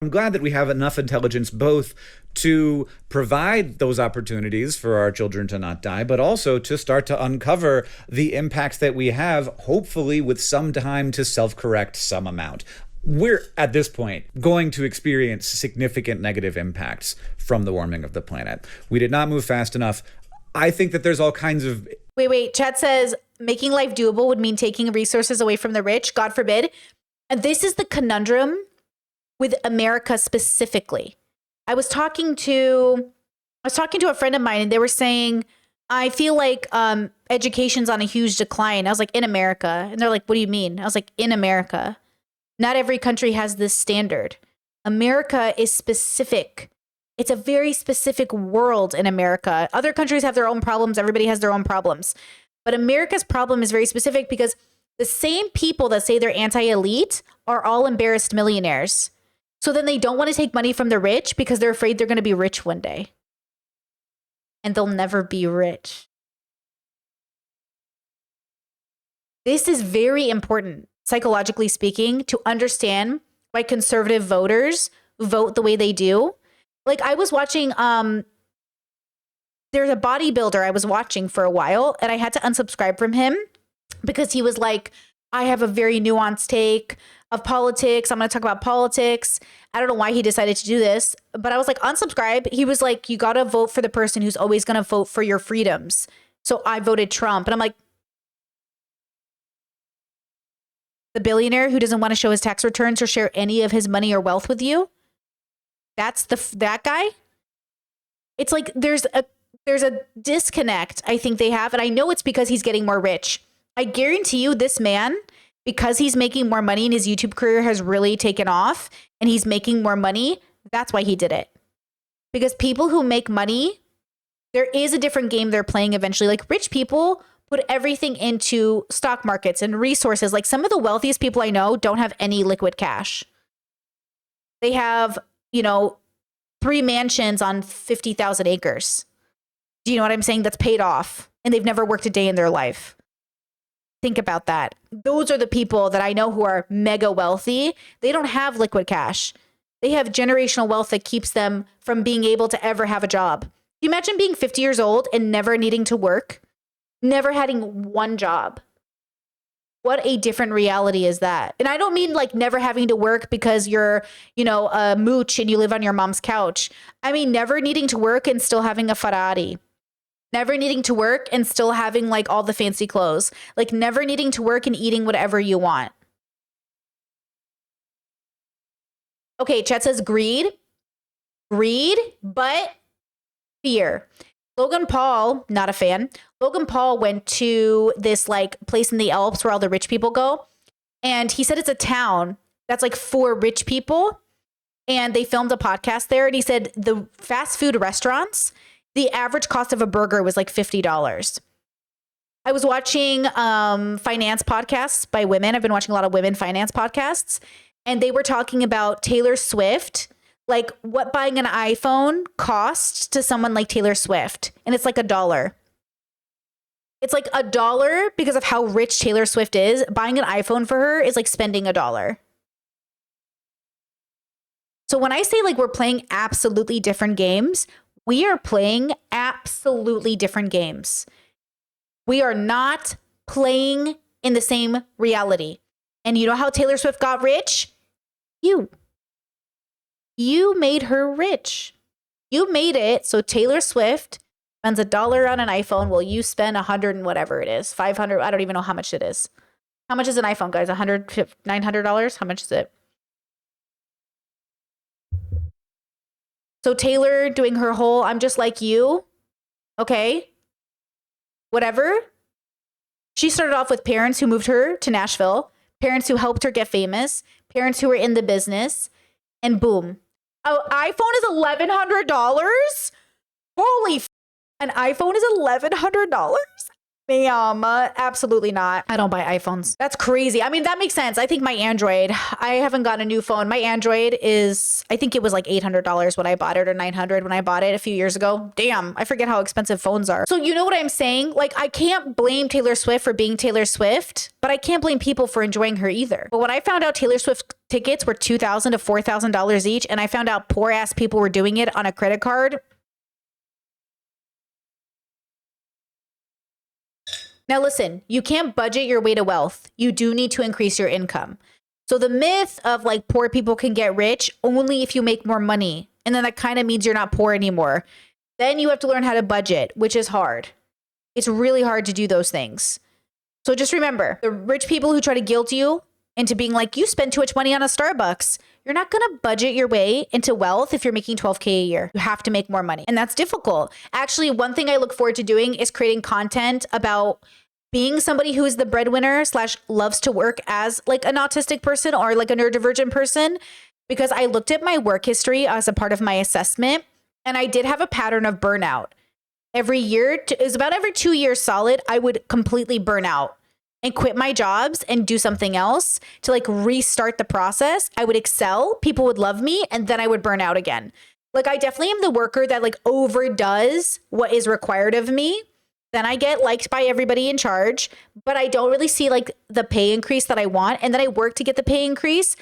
I'm glad that we have enough intelligence both to provide those opportunities for our children to not die, but also to start to uncover the impacts that we have, hopefully with some time to self-correct some amount. We're, at this point, going to experience significant negative impacts from the warming of the planet. We did not move fast enough. I think that there's all kinds of... Wait. Chat says, making life doable would mean taking resources away from the rich. God forbid. And this is the conundrum with America specifically. I was talking to a friend of mine and they were saying, I feel like education's on a huge decline. I was like, in America. And they're like, what do you mean? I was like, in America. Not every country has this standard. America is specific. It's a very specific world in America. Other countries have their own problems. Everybody has their own problems. But America's problem is very specific because the same people that say they're anti-elite are all embarrassed millionaires. So then they don't want to take money from the rich because they're afraid they're going to be rich one day. And they'll never be rich. This is very important, psychologically speaking, to understand why conservative voters vote the way they do. Like I was watching, there's a bodybuilder I was watching for a while and I had to unsubscribe from him because he was like, I have a very nuanced take of politics. I'm going to talk about politics. I don't know why he decided to do this, but I was like, unsubscribe. He was like, you got to vote for the person who's always going to vote for your freedoms. So I voted Trump. And I'm like, the billionaire who doesn't want to show his tax returns or share any of his money or wealth with you. That's that guy. It's like there's a disconnect I think they have. And I know it's because he's getting more rich. I guarantee you this man, because he's making more money and his YouTube career has really taken off and he's making more money, that's why he did it. Because people who make money, there is a different game they're playing eventually. Like rich people put everything into stock markets and resources. Like some of the wealthiest people I know don't have any liquid cash. They have, 3 mansions on 50,000 acres. Do you know what I'm saying? That's paid off and they've never worked a day in their life. Think about that. Those are the people that I know who are mega wealthy. They don't have liquid cash. They have generational wealth that keeps them from being able to ever have a job. Can you imagine being 50 years old and never needing to work? Never having one job. What a different reality is that? And I don't mean like never having to work because you're, a mooch and you live on your mom's couch. I mean, never needing to work and still having a Ferrari. Never needing to work and still having like all the fancy clothes. Like never needing to work and eating whatever you want. Okay, chat says greed. Greed, but fear. Logan Paul, not a fan. Logan Paul went to this like place in the Alps where all the rich people go. And he said it's a town that's like for rich people. And they filmed a podcast there. And he said the fast food restaurants, the average cost of a burger was like $50. I was watching finance podcasts by women. I've been watching a lot of women finance podcasts. And they were talking about Taylor Swift, like what buying an iPhone costs to someone like Taylor Swift. And it's like $1. It's like $1 because of how rich Taylor Swift is. Buying an iPhone for her is like spending $1. So when I say like we're playing absolutely different games, we are playing absolutely different games. We are not playing in the same reality. And you know how Taylor Swift got rich? You made her rich. You made it so Taylor Swift spends $1 on an iPhone while you spend 100 and whatever it is, 500. I don't even know how much it is. How much is an iPhone, guys? $900? How much is it? So Taylor doing her whole, I'm just like you. Okay. Whatever. She started off with parents who moved her to Nashville, parents who helped her get famous, parents who were in the business, and boom. Oh, iPhone is $1,100? Holy an iPhone is $1,100? Ma'am, absolutely not. I don't buy iPhones. That's crazy. I mean, that makes sense. I think my Android, I haven't gotten a new phone. My Android is, I think it was like $800 when I bought it, or $900 when I bought it a few years ago. Damn, I forget how expensive phones are. So you know what I'm saying? Like, I can't blame Taylor Swift for being Taylor Swift, but I can't blame people for enjoying her either. But when I found out Taylor Swift tickets were $2,000 to $4,000 each, and I found out poor ass people were doing it on a credit card. Now listen, you can't budget your way to wealth. You do need to increase your income. So the myth of like poor people can get rich only if you make more money. And then that kind of means you're not poor anymore. Then you have to learn how to budget, which is hard. It's really hard to do those things. So just remember, the rich people who try to guilt you into being like, you spend too much money on a Starbucks. You're not going to budget your way into wealth if you're making $12K a year. You have to make more money. And that's difficult. Actually, one thing I look forward to doing is creating content about being somebody who is the breadwinner / loves to work as like an autistic person or like a neurodivergent person, because I looked at my work history as a part of my assessment, and I did have a pattern of burnout. Every year, it was about every 2 years solid, I would completely burn out and quit my jobs and do something else to like restart the process. I would excel, people would love me, and then I would burn out again. Like, I definitely am the worker that like overdoes what is required of me. Then I get liked by everybody in charge, but I don't really see like the pay increase that I want. And then I work to get the pay increase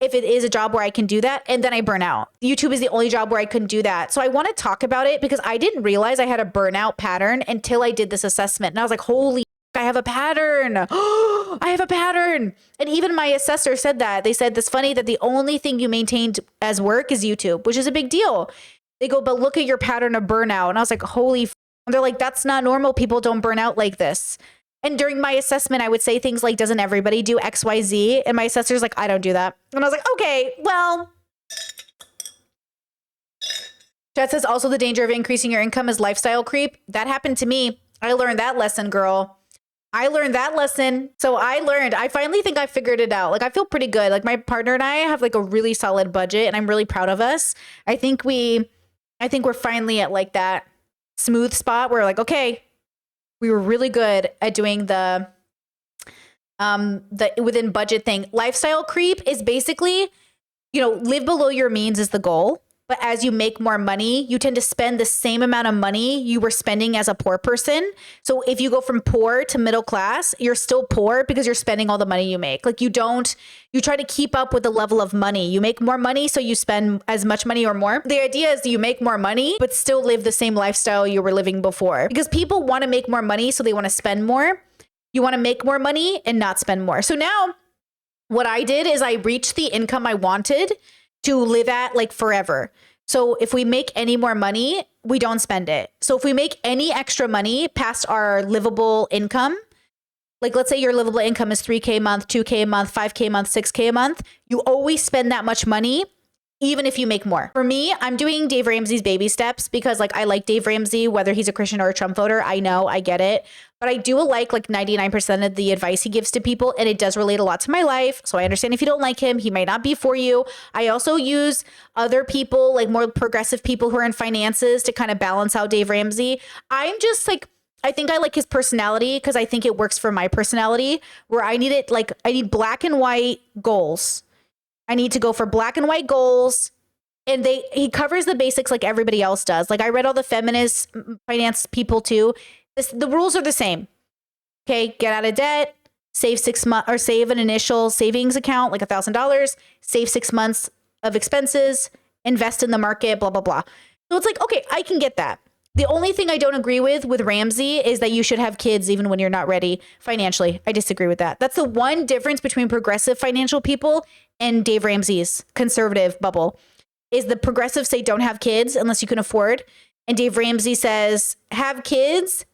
if it is a job where I can do that. And then I burn out. YouTube is the only job where I couldn't do that. So I want to talk about it because I didn't realize I had a burnout pattern until I did this assessment. And I was like, holy, I have a pattern. I have a pattern. And even my assessor said that. They said, it's funny that the only thing you maintained as work is YouTube, which is a big deal. They go, but look at your pattern of burnout. And I was like, holy. And they're like, that's not normal. People don't burn out like this. And during my assessment, I would say things like, doesn't everybody do X, Y, Z? And my assessor's like, I don't do that. And I was like, okay, well. Chat says also the danger of increasing your income is lifestyle creep. That happened to me. I learned that lesson, girl. I learned that lesson. So I finally think I figured it out. Like, I feel pretty good. Like, my partner and I have like a really solid budget, and I'm really proud of us. I think we're finally at like that smooth spot where like, okay, we were really good at doing the within budget thing. Lifestyle creep is basically, live below your means is the goal. But as you make more money, you tend to spend the same amount of money you were spending as a poor person. So if you go from poor to middle class, you're still poor because you're spending all the money you make. Like, you try to keep up with the level of money. You make more money, so you spend as much money or more. The idea is that you make more money, but still live the same lifestyle you were living before. Because people want to make more money, so they want to spend more. You want to make more money and not spend more. So now what I did is I reached the income I wanted to live at like forever. So if we make any more money, we don't spend it. So if we make any extra money past our livable income, like let's say your livable income is 3K a month, 2K a month, 5K a month, 6K a month, you always spend that much money, even if you make more. For me, I'm doing Dave Ramsey's baby steps because like I like Dave Ramsey, whether he's a Christian or a Trump voter. I know, I get it. But I do like 99% of the advice he gives to people, and it does relate a lot to my life. So I understand if you don't like him, he might not be for you. I also use other people, like more progressive people who are in finances, to kind of balance out Dave Ramsey. I'm just like, I think I like his personality because I think it works for my personality, where I need black and white goals. I need to go for black and white goals. And he covers the basics like everybody else does. Like, I read all the feminist finance people too. The rules are the same. Okay, get out of debt, save 6 months, or save an initial savings account, like $1,000, save 6 months of expenses, invest in the market, blah, blah, blah. So it's like, okay, I can get that. The only thing I don't agree with Ramsey is that you should have kids even when you're not ready financially. I disagree with that. That's the one difference between progressive financial people and Dave Ramsey's conservative bubble, is the progressives say don't have kids unless you can afford. And Dave Ramsey says, have kids,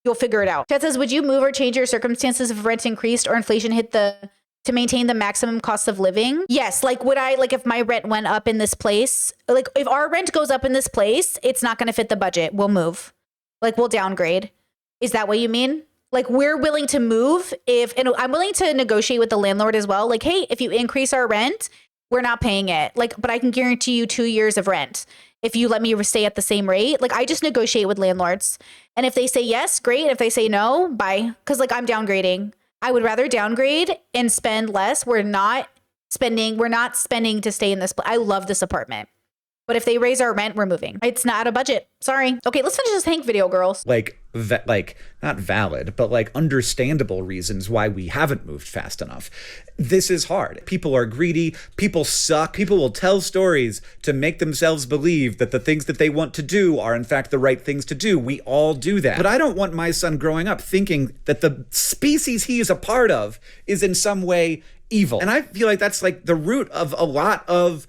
you'll figure it out. Chat says, would you move or change your circumstances if rent increased or inflation hit to maintain the maximum cost of living? Yes. Like, would I, like, if my rent went up in this place, like if our rent goes up in this place, it's not going to fit the budget. We'll move. Like, we'll downgrade. Is that what you mean? Like, we're willing to move and I'm willing to negotiate with the landlord as well. Like, hey, if you increase our rent, we're not paying it. Like, but I can guarantee you 2 years of rent if you let me stay at the same rate. Like, I just negotiate with landlords. And if they say yes, great. If they say no, bye. Because, like, I'm downgrading. I would rather downgrade and spend less. We're not spending to stay in this. I love this apartment. But if they raise our rent, we're moving. It's not a budget. Sorry. Okay, let's finish this Hank video, girls. Like not valid, but like understandable reasons why we haven't moved fast enough. This is hard. People are greedy. People suck. People will tell stories to make themselves believe that the things that they want to do are in fact the right things to do. We all do that. But I don't want my son growing up thinking that the species he is a part of is in some way evil. And I feel like that's like the root of a lot of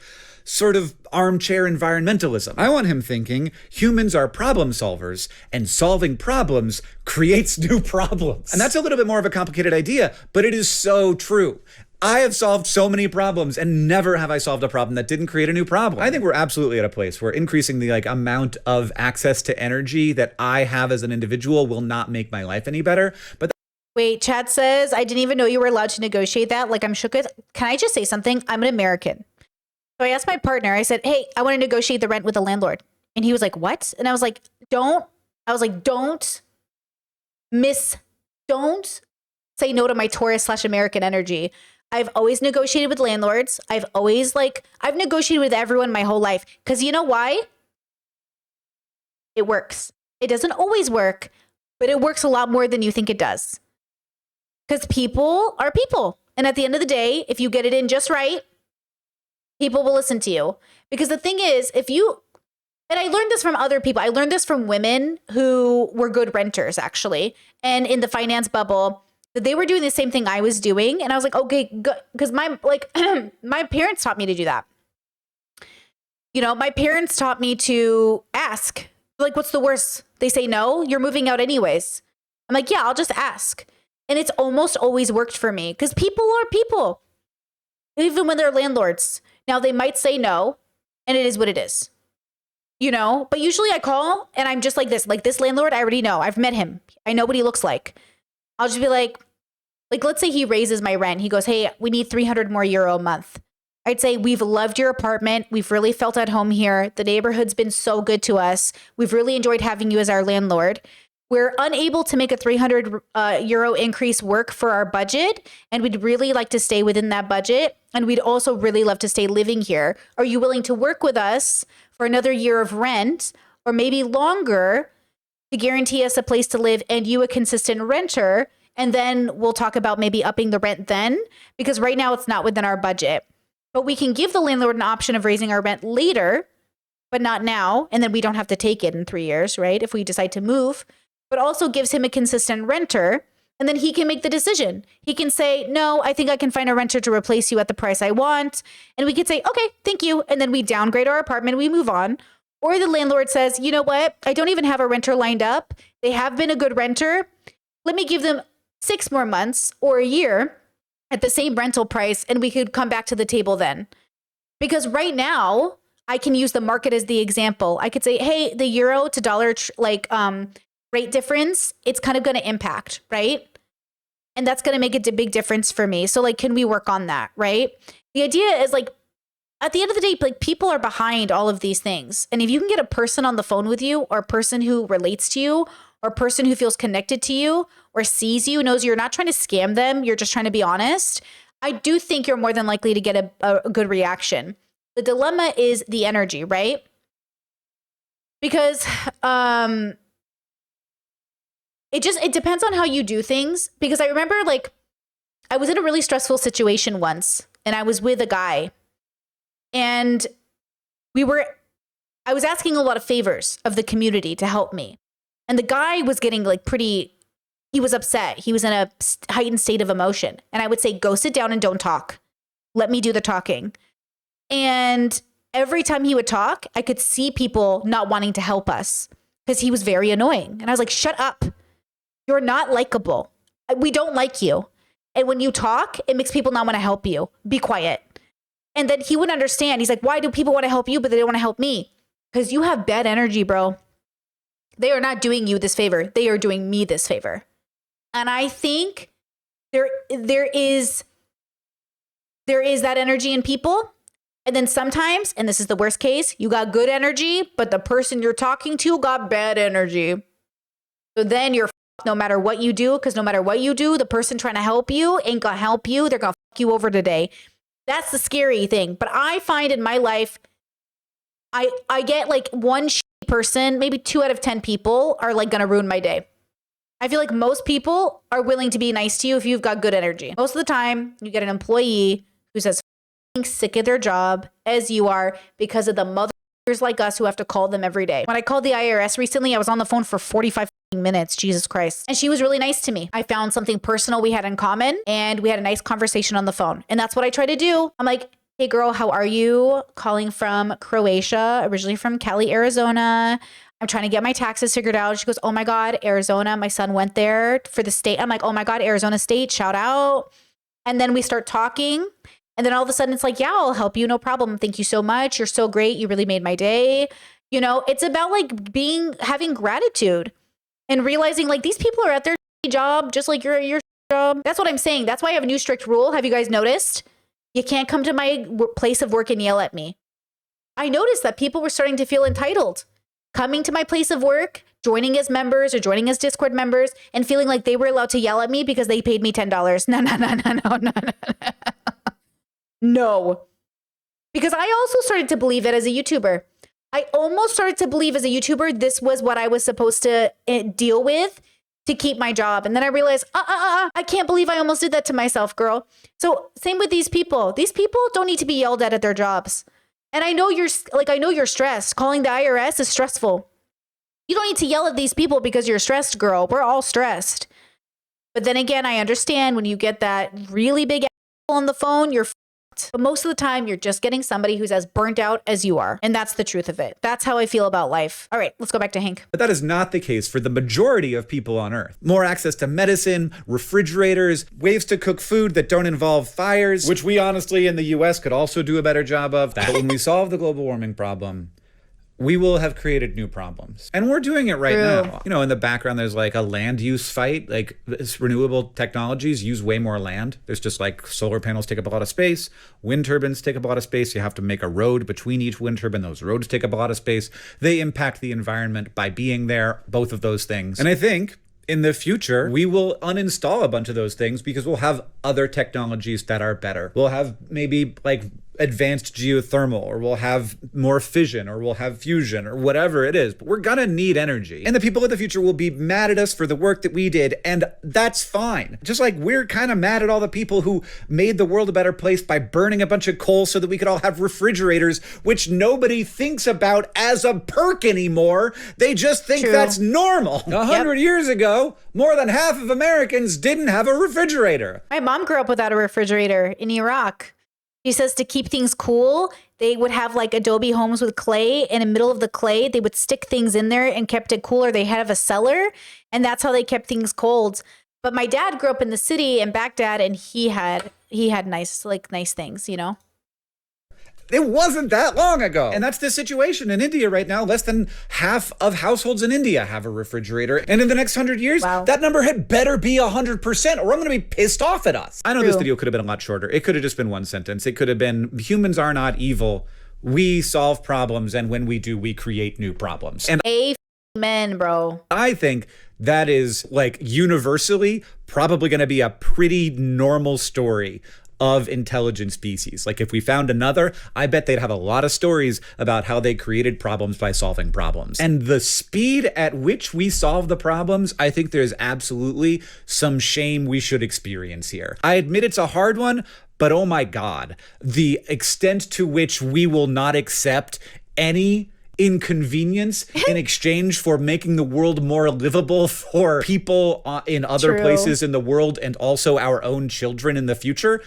sort of armchair environmentalism. I want him thinking humans are problem solvers and solving problems creates new problems. And that's a little bit more of a complicated idea, but it is so true. I have solved so many problems and never have I solved a problem that didn't create a new problem. I think we're absolutely at a place where increasing the like amount of access to energy that I have as an individual will not make my life any better. But wait, Chad says, I didn't even know you were allowed to negotiate that. Like, I'm shook. Can I just say something? I'm an American. So I asked my partner, I said, hey, I want to negotiate the rent with the landlord. And he was like, what? And I was like, don't say no to my Taurus/American energy. I've always negotiated with landlords. I've negotiated with everyone my whole life. Because you know why? It works. It doesn't always work, but it works a lot more than you think it does. Because people are people. And at the end of the day, if you get it in just right, people will listen to you. Because the thing is, and I learned this from other people. I learned this from women who were good renters, actually. And in the finance bubble, they were doing the same thing I was doing. And I was like, okay, good. Because my parents taught me to do that. You know, my parents taught me to ask. Like, what's the worst? They say no, you're moving out anyways. I'm like, yeah, I'll just ask. And it's almost always worked for me. Because people are people. Even when they're landlords. Now, they might say no, and it is what it is, you know, but usually I call and I'm just like this landlord, I already know. I've met him. I know what he looks like. I'll just be like, let's say he raises my rent. He goes, hey, we need 300 more euro a month. I'd say, we've loved your apartment. We've really felt at home here. The neighborhood's been so good to us. We've really enjoyed having you as our landlord. We're unable to make a 300 euro increase work for our budget, and we'd really like to stay within that budget. And we'd also really love to stay living here. Are you willing to work with us for another year of rent or maybe longer to guarantee us a place to live and you a consistent renter? And then we'll talk about maybe upping the rent then, because right now it's not within our budget. But we can give the landlord an option of raising our rent later, but not now. And then we don't have to take it in 3 years, right? If we decide to move. But also gives him a consistent renter, and then he can make the decision. He can say, no, I think I can find a renter to replace you at the price I want. And we could say, okay, thank you. And then we downgrade our apartment, we move on. Or the landlord says, you know what? I don't even have a renter lined up. They have been a good renter. Let me give them 6 more months or a year at the same rental price, and we could come back to the table then. Because right now, I can use the market as the example. I could say, hey, the euro to dollar, rate difference, it's kind of going to impact, right? And that's going to make a big difference for me. So like, can we work on that, right? The idea is like, at the end of the day, like people are behind all of these things. And if you can get a person on the phone with you or a person who relates to you or a person who feels connected to you or sees you, knows you're not trying to scam them, you're just trying to be honest, I do think you're more than likely to get a good reaction. The dilemma is the energy, right? Because, it depends on how you do things. Because I remember like I was in a really stressful situation once and I was with a guy and I was asking a lot of favors of the community to help me. And the guy was getting like he was upset. He was in a heightened state of emotion. And I would say, go sit down and don't talk. Let me do the talking. And every time he would talk, I could see people not wanting to help us because he was very annoying. And I was like, shut up. You're not likable. We don't like you. And when you talk, it makes people not want to help you. Be quiet. And then he would understand. He's like, why do people want to help you, but they don't want to help me? Because you have bad energy, bro. They are not doing you this favor. They are doing me this favor. And I think there is that energy in people. And then sometimes, and this is the worst case, you got good energy, but the person you're talking to got bad energy. So then you're no matter what you do, because no matter what you do, the person trying to help you ain't gonna help you. They're gonna fuck you over today. That's the scary thing. But I find in my life, I get like one person, maybe 2 out of 10 people are like gonna ruin my day. I feel like most people are willing to be nice to you if you've got good energy. Most of the time, you get an employee who's as sick of their job as you are because of the motherfuckers like us who have to call them every day. When I called the IRS recently, I was on the phone for 45 minutes. Jesus Christ. And she was really nice to me. I found something personal we had in common and we had a nice conversation on the phone. And that's what I try to do. I'm like, hey girl, how are you? Calling from Croatia, originally from Cali, Arizona. I'm trying to get my taxes figured out. She goes, oh my God, Arizona. My son went there for the state. I'm like, oh my God, Arizona State, shout out. And then we start talking. And then all of a sudden it's like, yeah, I'll help you. No problem. Thank you so much. You're so great. You really made my day. You know, it's about like having gratitude and realizing like these people are at their job, just like you're at your job. That's what I'm saying. That's why I have a new strict rule. Have you guys noticed? You can't come to my place of work and yell at me. I noticed that people were starting to feel entitled. Coming to my place of work, joining as members or joining as Discord members, and feeling like they were allowed to yell at me because they paid me $10. No. No. Because I also started to believe it as a YouTuber. I almost started to believe as a YouTuber this was what I was supposed to deal with to keep my job. And then I realized, I can't believe I almost did that to myself, girl. So same with these people. These people don't need to be yelled at their jobs. And I know you're stressed. Calling the IRS is stressful. You don't need to yell at these people because you're stressed, girl. We're all stressed. But then again, I understand when you get that really big asshole on the phone, you're fucked. But most of the time, you're just getting somebody who's as burnt out as you are. And that's the truth of it. That's how I feel about life. All right, let's go back to Hank. But that is not the case for the majority of people on Earth. More access to medicine, refrigerators, ways to cook food that don't involve fires, which we honestly in the US could also do a better job of. But when we solve the global warming problem, we will have created new problems. And we're doing it right now. You know, in the background, there's like a land use fight. Like renewable technologies use way more land. There's just like solar panels take up a lot of space. Wind turbines take up a lot of space. You have to make a road between each wind turbine. Those roads take up a lot of space. They impact the environment by being there, both of those things. And I think in the future, we will uninstall a bunch of those things because we'll have other technologies that are better. We'll have maybe like advanced geothermal, or we'll have more fission, or we'll have fusion, or whatever it is. But we're gonna need energy. And the people of the future will be mad at us for the work that we did, and that's fine. Just like we're kind of mad at all the people who made the world a better place by burning a bunch of coal so that we could all have refrigerators, which nobody thinks about as a perk anymore. They just think that's normal. 100 years ago, more than half of Americans didn't have a refrigerator. My mom grew up without a refrigerator in Iraq. She says to keep things cool, they would have like adobe homes with clay, and in the middle of the clay, they would stick things in there and kept it cooler. They had a cellar, and that's how they kept things cold. But my dad grew up in the city in Baghdad, and he had nice things, you know? It wasn't that long ago. And that's the situation in India right now. Less than half of households in India have a refrigerator. And in the next 100 years, that number had better be 100%, or I'm going to be pissed off at us. I know this video could have been a lot shorter. It could have just been one sentence. It could have been, humans are not evil. We solve problems, and when we do, we create new problems. And amen, bro. I think that is like universally probably going to be a pretty normal story of intelligent species. Like if we found another, I bet they'd have a lot of stories about how they created problems by solving problems. And the speed at which we solve the problems, I think there's absolutely some shame we should experience here. I admit it's a hard one, but oh my God, the extent to which we will not accept any inconvenience in exchange for making the world more livable for people in other places in the world, and also our own children in the future,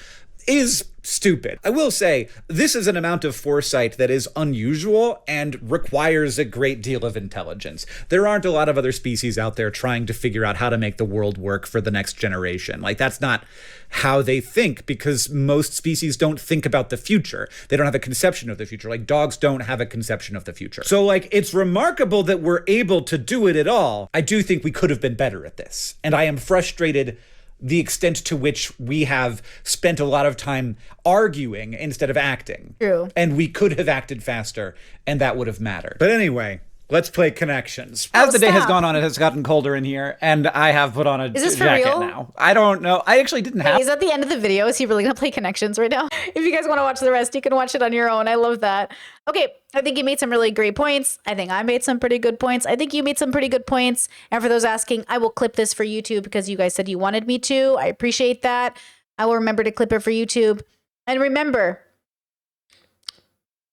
is stupid. I will say, this is an amount of foresight that is unusual and requires a great deal of intelligence. There aren't a lot of other species out there trying to figure out how to make the world work for the next generation. Like, that's not how they think, because most species don't think about the future. They don't have a conception of the future. Like, dogs don't have a conception of the future. So, like, it's remarkable that we're able to do it at all. I do think we could have been better at this. And I am frustrated the extent to which we have spent a lot of time arguing instead of acting. True. And we could have acted faster, and that would have mattered. But anyway, let's play Connections. As the day has gone on, it has gotten colder in here, and I have put on a this for jacket real? now. I don't know. I actually didn't have... Is that the end of the video? Is he really going to play Connections right now? If you guys want to watch the rest, you can watch it on your own. I love that. Okay, I think you made some really great points. I think I made some pretty good points. I think you made some pretty good points. And for those asking, I will clip this for YouTube because you guys said you wanted me to. I appreciate that. I will remember to clip it for YouTube. And remember,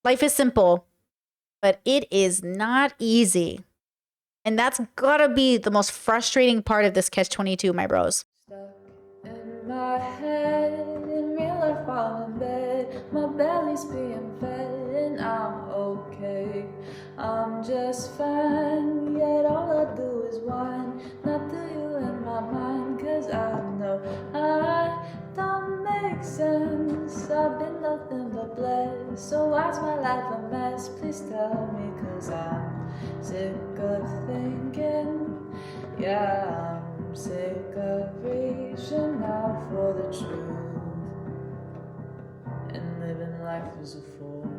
life is simple, but it is not easy. And that's gotta be the most frustrating part of this Catch-22, my bros. Stuck in my head, in real life while in bed, my belly's being fed and I'm okay. I'm just fine, yet all I do is whine, not to you in my mind, cause I know I don't make sense. I've been nothing but blessed, so why's my life a mess? Please tell me, cause I'm sick of thinking, yeah, I'm sick of reaching out for the truth and living life as a fool.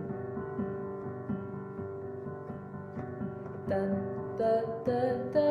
Dun, da, da, da.